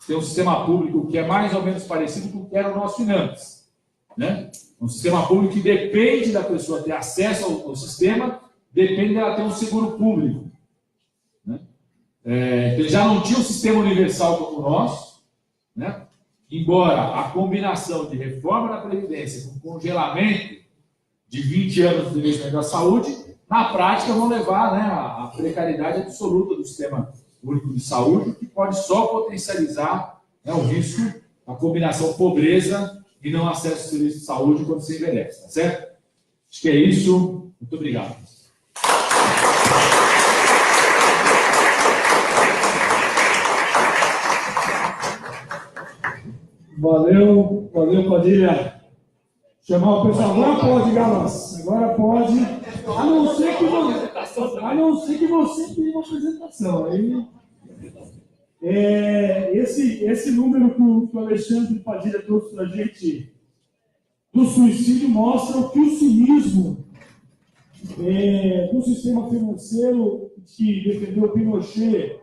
tem um sistema público que é mais ou menos parecido com o que era o nosso antes. Né? Um sistema público que depende da pessoa ter acesso ao sistema, depende dela ter um seguro público. Ele já não tinha um sistema universal como o nosso, né? Embora a combinação de reforma da Previdência com congelamento de 20 anos do investimento da saúde, na prática vão levar, né, à precariedade absoluta do sistema único de saúde, que pode só potencializar, né, o risco, a combinação pobreza e não acesso ao serviço de saúde quando se envelhece, tá certo? Acho que é isso. Muito obrigado. Valeu, Padilha. Chamar o pessoal. Agora pode, Galas. Agora pode. A não ser que você tenha uma apresentação. Aí, esse número que o Alexandre Padilha trouxe para a gente do suicídio mostra o que o cinismo do sistema financeiro que defendeu o Pinochet,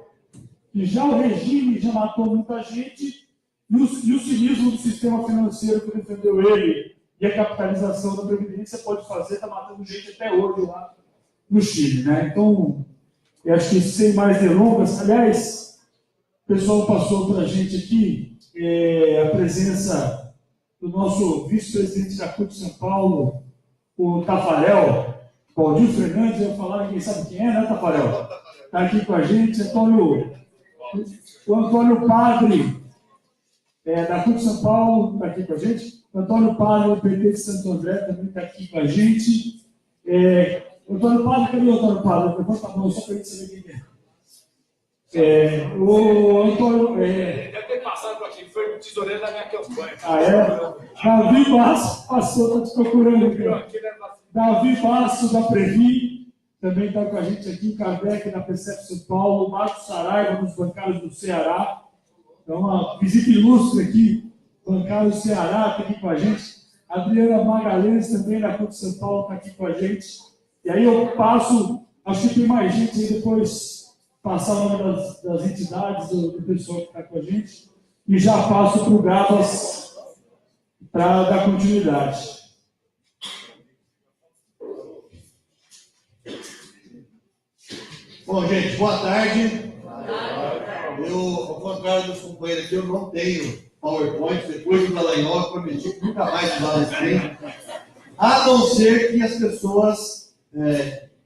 que já o regime já matou muita gente, e o cinismo do sistema financeiro que defendeu ele e a capitalização da Previdência pode fazer, está matando gente até hoje lá no Chile, né? Então, eu acho que sem mais delongas, aliás, o pessoal passou para a gente aqui a presença do nosso vice-presidente da CUT São Paulo, o Tafarel, Valdir Fernandes, eu ia falar, ninguém sabe quem é, né, Tafarel? Está aqui com a gente, o Antônio Padre, da CUT São Paulo, está aqui com a gente, o Antônio Padre, do PT de Santo André, também está aqui com a gente. O Antônio Padre, cadê o Antônio Padre? Levanta a mão só para a gente saber quem é. O Antônio. Deve ter passado por aqui, foi o tesoureiro da minha campanha. Ah, é? Davi Basso passou, está te procurando aqui. Davi Basso, da Previ, também está com a gente aqui, Kardec, da PCF São Paulo, Marcos Saraiva, dos bancários do Ceará. Então, uma visita ilustre aqui, bancário do Ceará, está aqui com a gente. Adriana Magalhães, também da CUT São Paulo, está aqui com a gente. E aí eu passo, acho que tem mais gente aí depois, passar o nome das entidades, do pessoal que está com a gente, e já passo para o Gabas para dar continuidade. Bom, gente, boa tarde. Ao contrário dos companheiros aqui, eu não tenho PowerPoint. Depois do Dallagnol, eu prometi que nunca mais usar esse trem, a não ser que as pessoas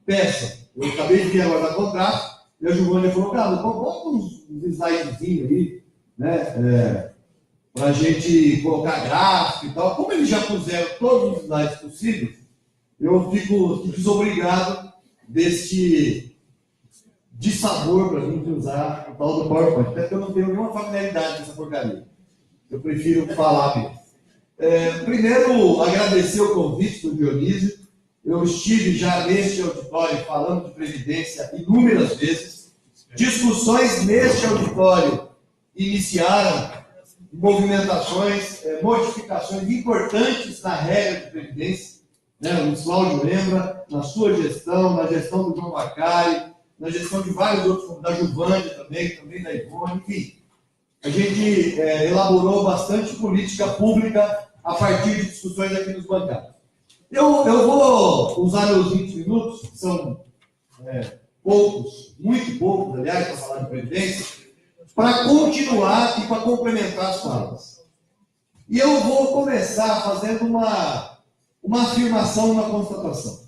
peçam. Eu acabei de vir agora da contrato, e a Giovânia falou, cara, bota uns slidezinhos aí, né, para a gente colocar gráfico e tal. Como eles já puseram todos os slides possíveis, eu fico desobrigado deste dissabor para a gente usar o tal do PowerPoint, até porque eu não tenho nenhuma familiaridade com essa porcaria. Eu prefiro falar mesmo. Primeiro, agradecer o convite do Dionísio. Eu estive já neste auditório falando de Previdência inúmeras vezes. Discussões neste auditório iniciaram movimentações, modificações importantes na regra de Previdência. Né? O Cláudio lembra, na sua gestão, na gestão do João Macari, na gestão de vários outros, como da Giovânia também da Ivone, enfim. A gente elaborou bastante política pública a partir de discussões aqui nos bancários. Eu vou usar meus 20 minutos, que são poucos, muito poucos, aliás, para falar de Previdência, para continuar e para complementar as falas. E eu vou começar fazendo uma afirmação, uma constatação.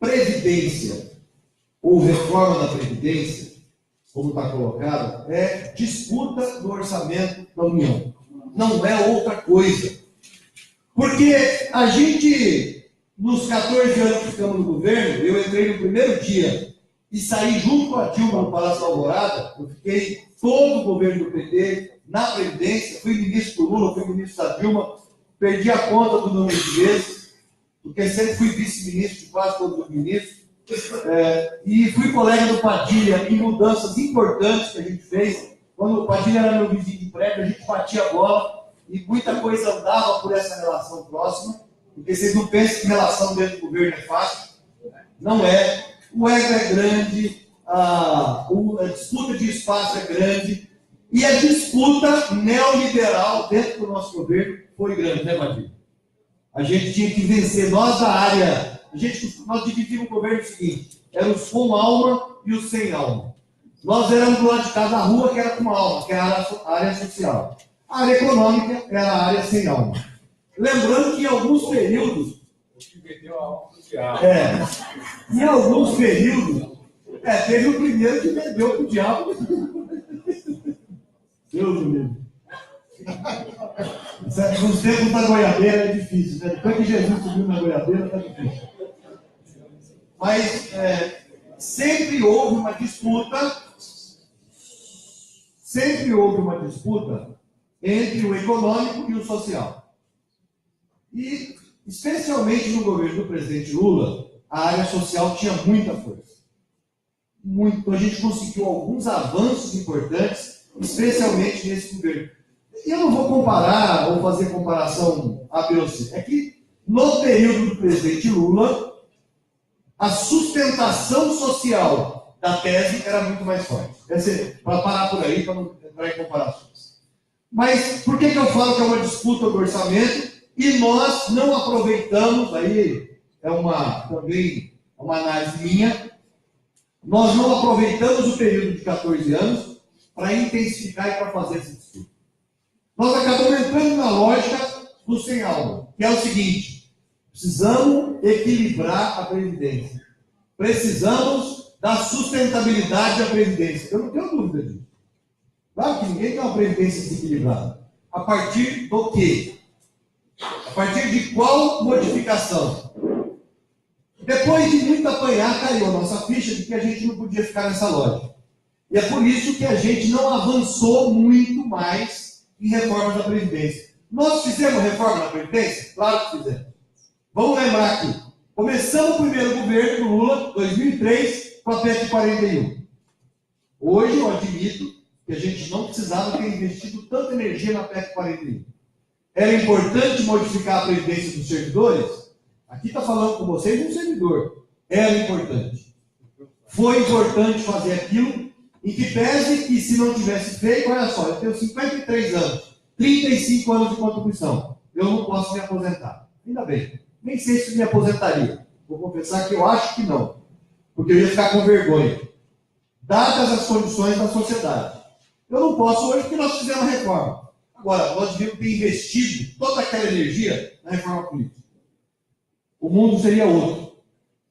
Previdência, ou reforma da Previdência, como está colocado, é disputa do orçamento da União. Não é outra coisa. Porque a gente, nos 14 anos que ficamos no governo, eu entrei no primeiro dia e saí junto com a Dilma no Palácio Alvorada. Eu fiquei todo o governo do PT na Previdência, fui ministro do Lula, fui ministro da Dilma, perdi a conta do número de vezes, porque sempre fui vice-ministro de quase todos os ministros, e fui colega do Padilha em mudanças importantes que a gente fez. Quando o Padilha era meu vizinho de prédio, a gente batia a bola, e muita coisa andava por essa relação próxima, porque vocês não pensam que relação dentro do governo é fácil. Não é. O ego é grande, a disputa de espaço é grande, e a disputa neoliberal dentro do nosso governo foi grande, né, Padilha? A gente tinha que vencer. Nós, da área, nós dividimos o governo seguinte: eram os com alma e os sem alma. Nós éramos do lado de casa da rua, que era com alma, que é a área social. A área econômica era a área sem alma. Lembrando que em alguns períodos. Em alguns períodos, teve o primeiro que vendeu para o diabo. Deus me livre. Nos tempos da goiabeira é difícil, né? Depois que Jesus subiu na goiabeira, está difícil. Mas sempre houve uma disputa entre o econômico e o social. E, especialmente no governo do presidente Lula, a área social tinha muita força. Muito. A gente conseguiu alguns avanços importantes, especialmente nesse governo. E eu não vou comparar ou fazer comparação A, B ou C. É que, no período do presidente Lula, a sustentação social da tese era muito mais forte. Para parar por aí, para não entrar em comparações. Mas por que eu falo que é uma disputa do orçamento e nós não aproveitamos, aí também uma análise minha, nós não aproveitamos o período de 14 anos para intensificar e para fazer esse disputa. Nós acabamos entrando na lógica do sem aula, que é o seguinte: precisamos equilibrar a Previdência. Precisamos da sustentabilidade da Previdência. Eu não tenho dúvida disso. Claro que ninguém tem uma Previdência desequilibrada. A partir do quê? A partir de qual modificação? Depois de muito apanhar, caiu a nossa ficha de que a gente não podia ficar nessa lógica. E é por isso que a gente não avançou muito mais em reformas da Previdência. Nós fizemos reforma na Previdência? Claro que fizemos. Vamos lembrar aqui. Começamos o primeiro governo do Lula, 2003, com a PEC 41. Hoje eu admito que a gente não precisava ter investido tanta energia na PEC 41. Era importante modificar a Previdência dos servidores? Aqui está falando com vocês um servidor. Era importante. Foi importante fazer aquilo, em que pese que se não tivesse feito, olha só, eu tenho 53 anos, 35 anos de contribuição. Eu não posso me aposentar. Ainda bem. Nem sei se me aposentaria. Vou confessar que eu acho que não. Porque eu ia ficar com vergonha. Dadas as condições da sociedade. Eu não posso hoje porque nós fizemos a reforma. Agora, nós devíamos ter investido toda aquela energia na reforma política. O mundo seria outro.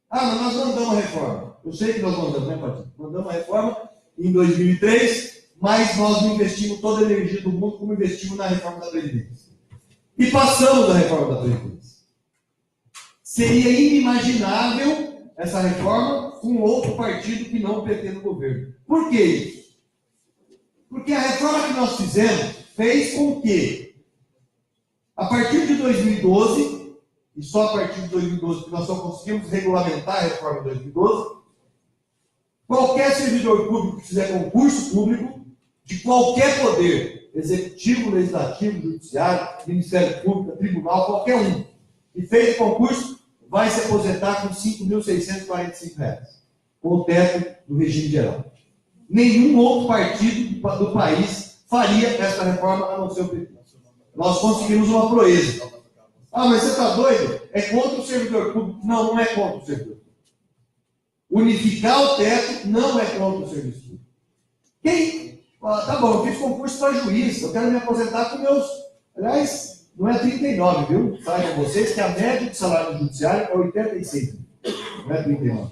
Ah, mas nós mandamos a reforma. Eu sei que nós mandamos, né, Patinho? Mandamos a reforma em 2003, mas nós não investimos toda a energia do mundo como investimos na reforma da Previdência. E passamos da reforma da Previdência. Seria inimaginável essa reforma com outro partido que não o PT no governo. Por que isso? Porque a reforma que nós fizemos fez com que, a partir de 2012, e só a partir de 2012 que nós só conseguimos regulamentar a reforma de 2012, qualquer servidor público que fizer concurso público, de qualquer poder, executivo, legislativo, judiciário, Ministério Público, tribunal, qualquer um, que fez concurso, vai se aposentar com R$ 5.645, com o teto do regime geral. Nenhum outro partido do país faria essa reforma a não ser o PT. Nós conseguimos uma proeza. Ah, mas você está doido? É contra o servidor público? Não, não é contra o servidor público. Unificar o teto não é contra o serviço público. Quem? Ah, tá bom, eu fiz concurso para juiz, eu quero me aposentar com meus... Aliás, não é 39, viu? Saibam vocês que a média de salário do judiciário é 86. Não é 39.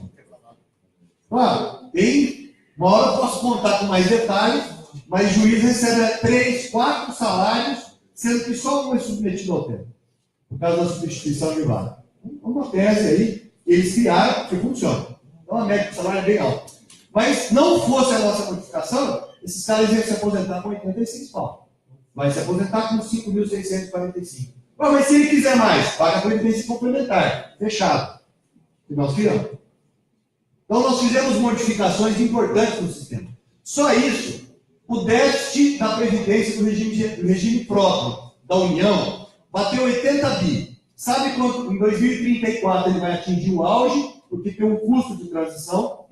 Claro, tem... Uma hora eu posso contar com mais detalhes, mas juiz recebe 3, 4 salários, sendo que só um é submetido ao teto, por causa da substituição de vaga. Uma tese aí, eles criaram, que funciona. Então a média de salário é bem alta. Mas não fosse a nossa modificação, esses caras iam se aposentar com 86 pau. Vai se aposentar com 5.645. Mas se ele quiser mais, paga a previdência complementar. Fechado. Que nós criamos. Então nós fizemos modificações importantes no sistema. Só isso, o déficit da previdência do regime próprio da União bateu 80 bi. Sabe quanto? Em 2034 ele vai atingir o auge, porque tem um custo de transição.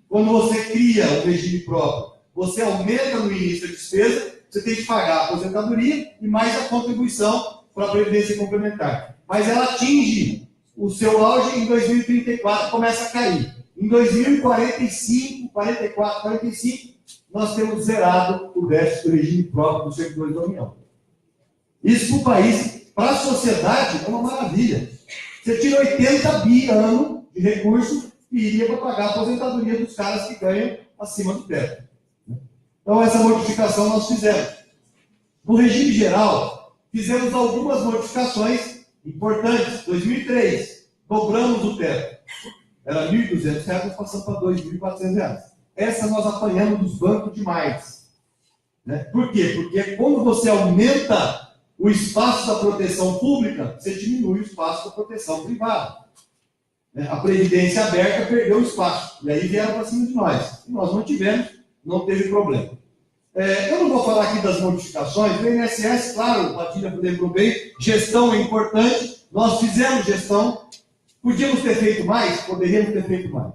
Quando você cria um regime próprio, você aumenta no início a despesa, você tem que pagar a aposentadoria e mais a contribuição para a previdência complementar. Mas ela atinge o seu auge em 2034 e começa a cair. Em 2045, 44, 45, nós temos zerado o déficit do regime próprio dos servidores da União. Isso para o país, para a sociedade, é uma maravilha. Você tira 80 bi ano de recurso e iria para pagar a aposentadoria dos caras que ganham acima do teto. Então, essa modificação nós fizemos. No regime geral, fizemos algumas modificações importantes. 2003, dobramos o teto. Era R$ 1.200, nós passamos para R$ 2.400. Essa nós apanhamos dos bancos demais. Né? Por quê? Porque quando você aumenta o espaço da proteção pública, você diminui o espaço da proteção privada. A Previdência aberta perdeu o espaço. E aí vieram para cima de nós. E nós mantivemos, não teve problema. Eu não vou falar aqui das modificações. O INSS, claro, o Padilha lembrou bem, gestão é importante. Nós fizemos gestão. Podíamos ter feito mais? Poderíamos ter feito mais.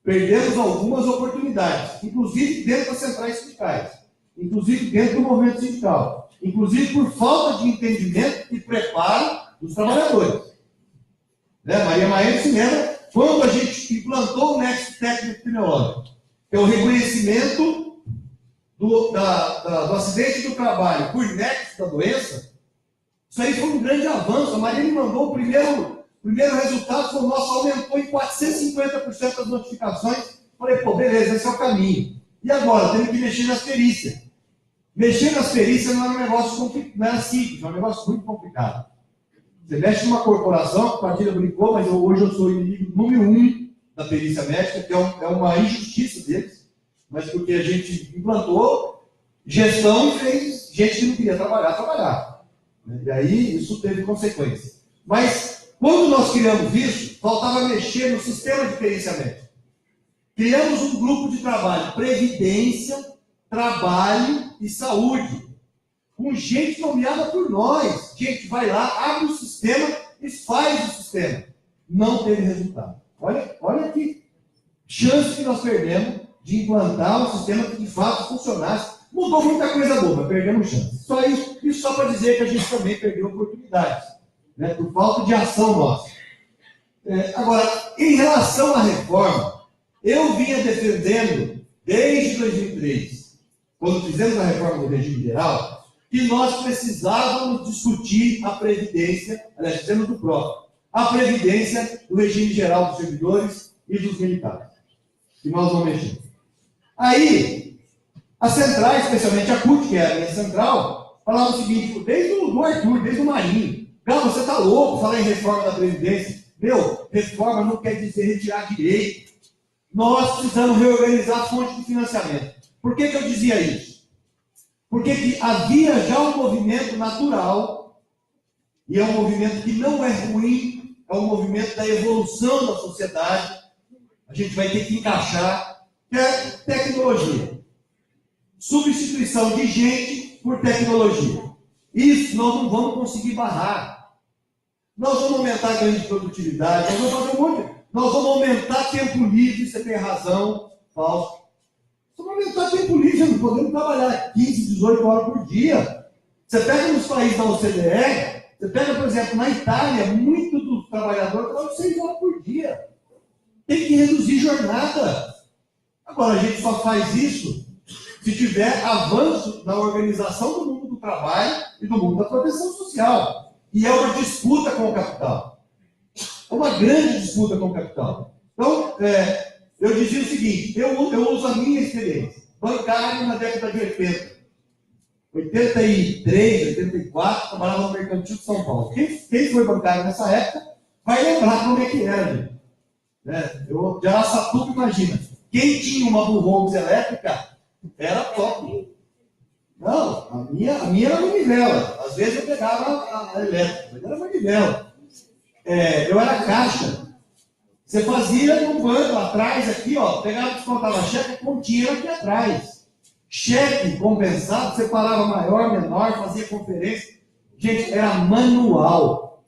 Perdemos algumas oportunidades, inclusive dentro das centrais sindicais, inclusive dentro do movimento sindical, inclusive por falta de entendimento e preparo dos trabalhadores. Maria Maia se lembra quando a gente implantou o nexo técnico-epidemiológico, que é o reconhecimento do acidente do trabalho por nexo da doença. Isso aí foi um grande avanço. A Maria me mandou o primeiro resultado, foi o nosso, aumentou em 450% as notificações. Falei, pô, beleza, esse é o caminho. E agora? Temos que mexer nas perícias. Mexer nas perícias não era um negócio não era simples, é um negócio muito complicado. Você mexe numa corporação, a Padilha brincou, mas hoje eu sou o inimigo número 1 da perícia médica, que é uma injustiça deles, mas porque a gente implantou gestão e fez gente que não queria trabalhar. E aí isso teve consequências. Mas quando nós criamos isso, faltava mexer no sistema de perícia médica. Criamos um grupo de trabalho, Previdência, Trabalho e Saúde, com gente nomeada por nós. Gente, vai lá, abre o sistema e faz o sistema. Não teve resultado. Olha que chance que nós perdemos de implantar um sistema que de fato funcionasse. Mudou muita coisa boa, mas perdemos chance. Só isso só para dizer que a gente também perdeu oportunidades, por falta de ação nossa. Agora, em relação à reforma, eu vinha defendendo desde 2003, quando fizemos a reforma do regime geral, que nós precisávamos discutir a Previdência, aliás, fizemos do próprio, a Previdência do regime geral dos servidores e dos militares. E nós vamos mexer. Aí, a central, especialmente a CUT, que é a minha central, falava o seguinte, desde o Arthur, desde o Marinho, cara, você está louco falar em reforma da Previdência. Reforma não quer dizer retirar direito. Nós precisamos reorganizar a fonte de financiamento. Por que eu dizia isso? Porque que havia já um movimento natural, e é um movimento que não é ruim, é um movimento da evolução da sociedade. A gente vai ter que encaixar, que é tecnologia. Substituição de gente por tecnologia. Isso nós não vamos conseguir barrar. Nós vamos aumentar a ganho de produtividade, nós vamos fazer um monte. Nós vamos aumentar tempo livre, você tem razão, falso. Nós vamos aumentar tempo livre, não podemos trabalhar 15, 18 horas por dia. Você pega nos países da OCDE, você pega, por exemplo, na Itália, muito dos trabalhadores trabalham 6 horas por dia. Tem que reduzir jornada. Agora, a gente só faz isso se tiver avanço na organização do mundo do trabalho e do mundo da proteção social. E é uma disputa com o capital. É uma grande disputa com o capital. Então, eu dizia o seguinte, eu uso a minha experiência. Bancário na década de 80. 83, 84, trabalhava no Mercantil de São Paulo. Quem foi bancário nessa época vai lembrar como é que era, gente. Eu de Araçatuba, imagina. Quem tinha uma Burroughs elétrica era top. Não, a minha era manivela. Às vezes eu pegava a elétrica, mas era manivela. Eu era caixa. Você fazia no banco atrás, aqui, ó, pegava, descontava cheque, continha aqui atrás. Cheque compensado, separava maior, menor, fazia conferência. Gente, era manual.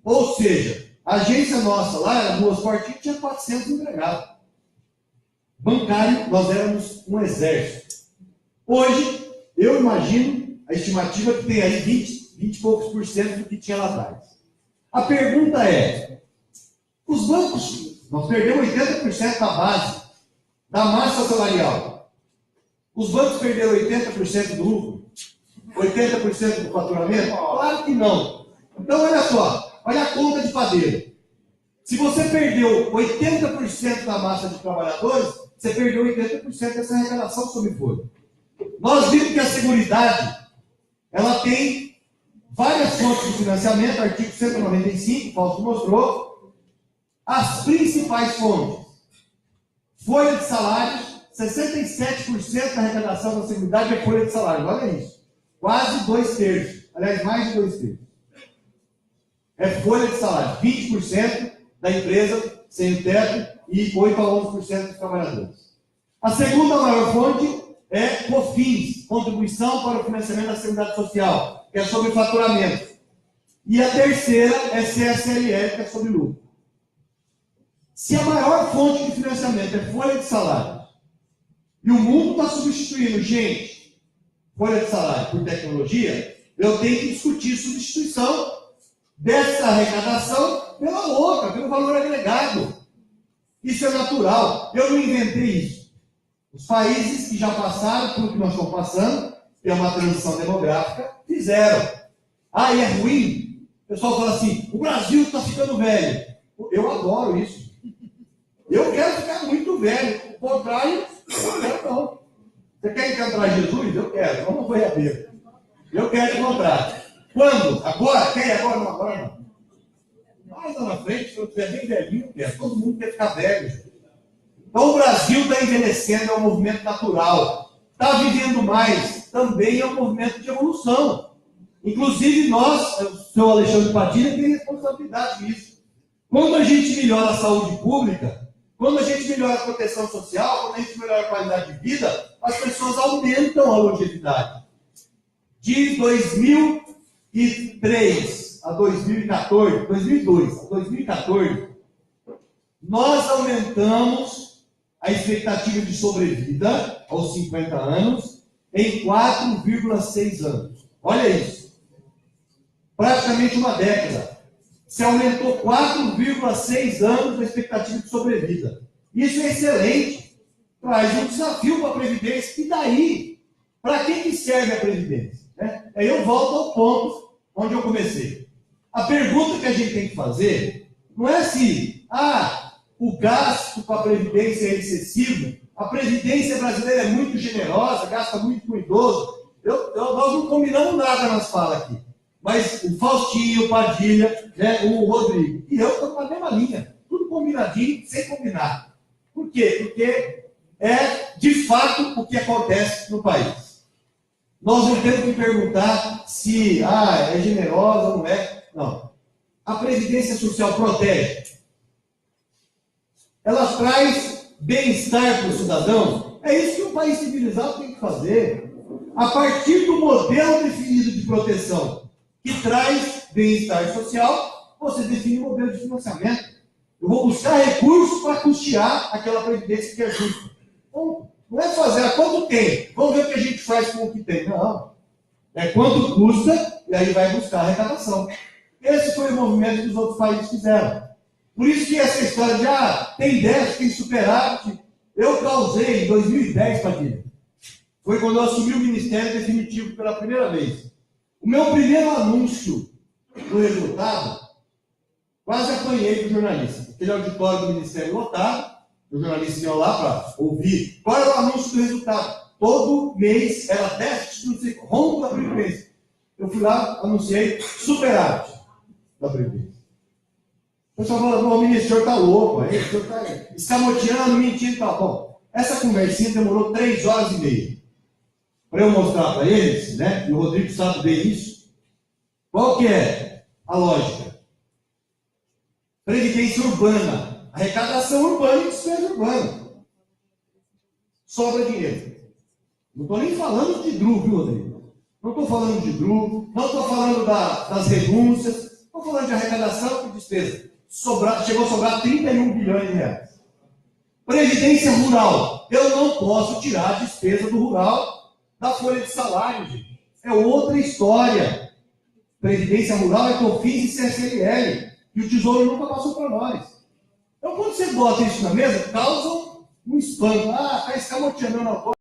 Ou seja, a agência nossa lá, era Duas Portinhas, tinha 400 empregados. Bancário, nós éramos um exército. Hoje, eu imagino a estimativa que tem aí 20 e poucos por cento do que tinha lá atrás. A pergunta é, os bancos, nós perdemos 80% da base, da massa salarial. Os bancos perderam 80% do lucro? 80% do faturamento? Claro que não. Então, olha só, olha a conta de padeiro. Se você perdeu 80% da massa de trabalhadores, você perdeu 80% dessa arrecadação sobre folha. Nós vimos que a Seguridade, ela tem várias fontes de financiamento, artigo 195, o Fausto mostrou. As principais fontes: folha de salários, 67% da arrecadação da Seguridade é folha de salário. Olha isso. Quase 2/3. Aliás, mais de 2/3. É folha de salário. 20% da empresa sem teto e 8 a 11% dos trabalhadores. A segunda maior fonte é COFINS, Contribuição para o Financiamento da Seguridade Social, que é sobre faturamento. E a terceira é CSLL, que é sobre lucro. Se a maior fonte de financiamento é folha de salário, e o mundo está substituindo, gente, folha de salário por tecnologia, eu tenho que discutir substituição dessa arrecadação pela outra, pelo valor agregado. Isso é natural. Eu não inventei isso. Os países que já passaram por o que nós estamos passando, que é uma transição demográfica, fizeram. Ah, e é ruim? O pessoal fala assim, o Brasil está ficando velho. Eu adoro isso. Eu quero ficar muito velho. O contrário, eu não quero não. Você quer encontrar Jesus? Eu quero. Vamos foi a ver. Eu quero encontrar. Quando? Agora? Quer ir agora? Não, agora não. Mais lá na frente, se eu estiver bem velhinho, eu quero. Todo mundo quer ficar velho. Então o Brasil está envelhecendo, é um movimento natural. Está vivendo mais, também é um movimento de evolução. Inclusive nós, o senhor Alexandre Padilha, tem responsabilidade nisso. Quando a gente melhora a saúde pública, quando a gente melhora a proteção social, quando a gente melhora a qualidade de vida, as pessoas aumentam a longevidade. De 2003 a 2014, 2002 a 2014, nós aumentamos a expectativa de sobrevida aos 50 anos em 4,6 anos. Olha isso. Praticamente uma década. Se aumentou 4,6 anos a expectativa de sobrevida. Isso é excelente. Traz um desafio para a Previdência. E daí? Para que serve a Previdência? Aí eu volto ao ponto onde eu comecei. A pergunta que a gente tem que fazer não é se o gasto com a Previdência é excessivo, a Previdência brasileira é muito generosa, gasta muito com idoso. Nós não combinamos nada nas falas aqui. Mas o Faustinho, o Padilha, o Rodrigo e eu estamos na mesma linha. Tudo combinadinho, sem combinar. Por quê? Porque é, de fato, o que acontece no país. Nós não temos que perguntar se é generosa ou não é. Não. A Previdência Social protege. Ela traz bem-estar para o cidadão. É isso que um país civilizado tem que fazer. A partir do modelo definido de proteção, que traz bem-estar social, você define o modelo de financiamento. Eu vou buscar recursos para custear aquela previdência que é justa. Então, não é fazer quanto tem, vamos ver o que a gente faz com o que tem. Não. É quanto custa, e aí vai buscar a arrecadação. Esse foi o movimento que os outros países fizeram. Por isso que essa história de, tem déficit, tem superávit, eu causei em 2010, Padilha. Foi quando eu assumi o Ministério Definitivo pela primeira vez. O meu primeiro anúncio do resultado, quase apanhei do jornalista. Aquele auditório do Ministério lotado, o jornalista ia lá para ouvir. Qual era o anúncio do resultado? Todo mês era déficit, não sei, rombo da Previdência. Eu fui lá, anunciei superávit da Previdência. O pessoal falou, ministro, o senhor está louco, aí, o senhor está escamoteando, mentindo, tá bom. Essa conversinha demorou 3 horas e meia. Para eu mostrar para eles, e o Rodrigo sabe bem isso, qual que é a lógica? Previdência urbana, arrecadação urbana e despesa urbana. Sobra dinheiro. Não estou nem falando de DRU, viu, Rodrigo? Não estou falando de DRU, não estou falando das renúncias, estou falando de arrecadação e despesa. Chegou a sobrar 31 bilhões de reais. Previdência rural. Eu não posso tirar a despesa do rural da folha de salário, gente. É outra história. Previdência rural é COFINS e CSLL. E o Tesouro nunca passou para nós. Então, quando você bota isso na mesa, causa um espanto. Está escamoteando, não.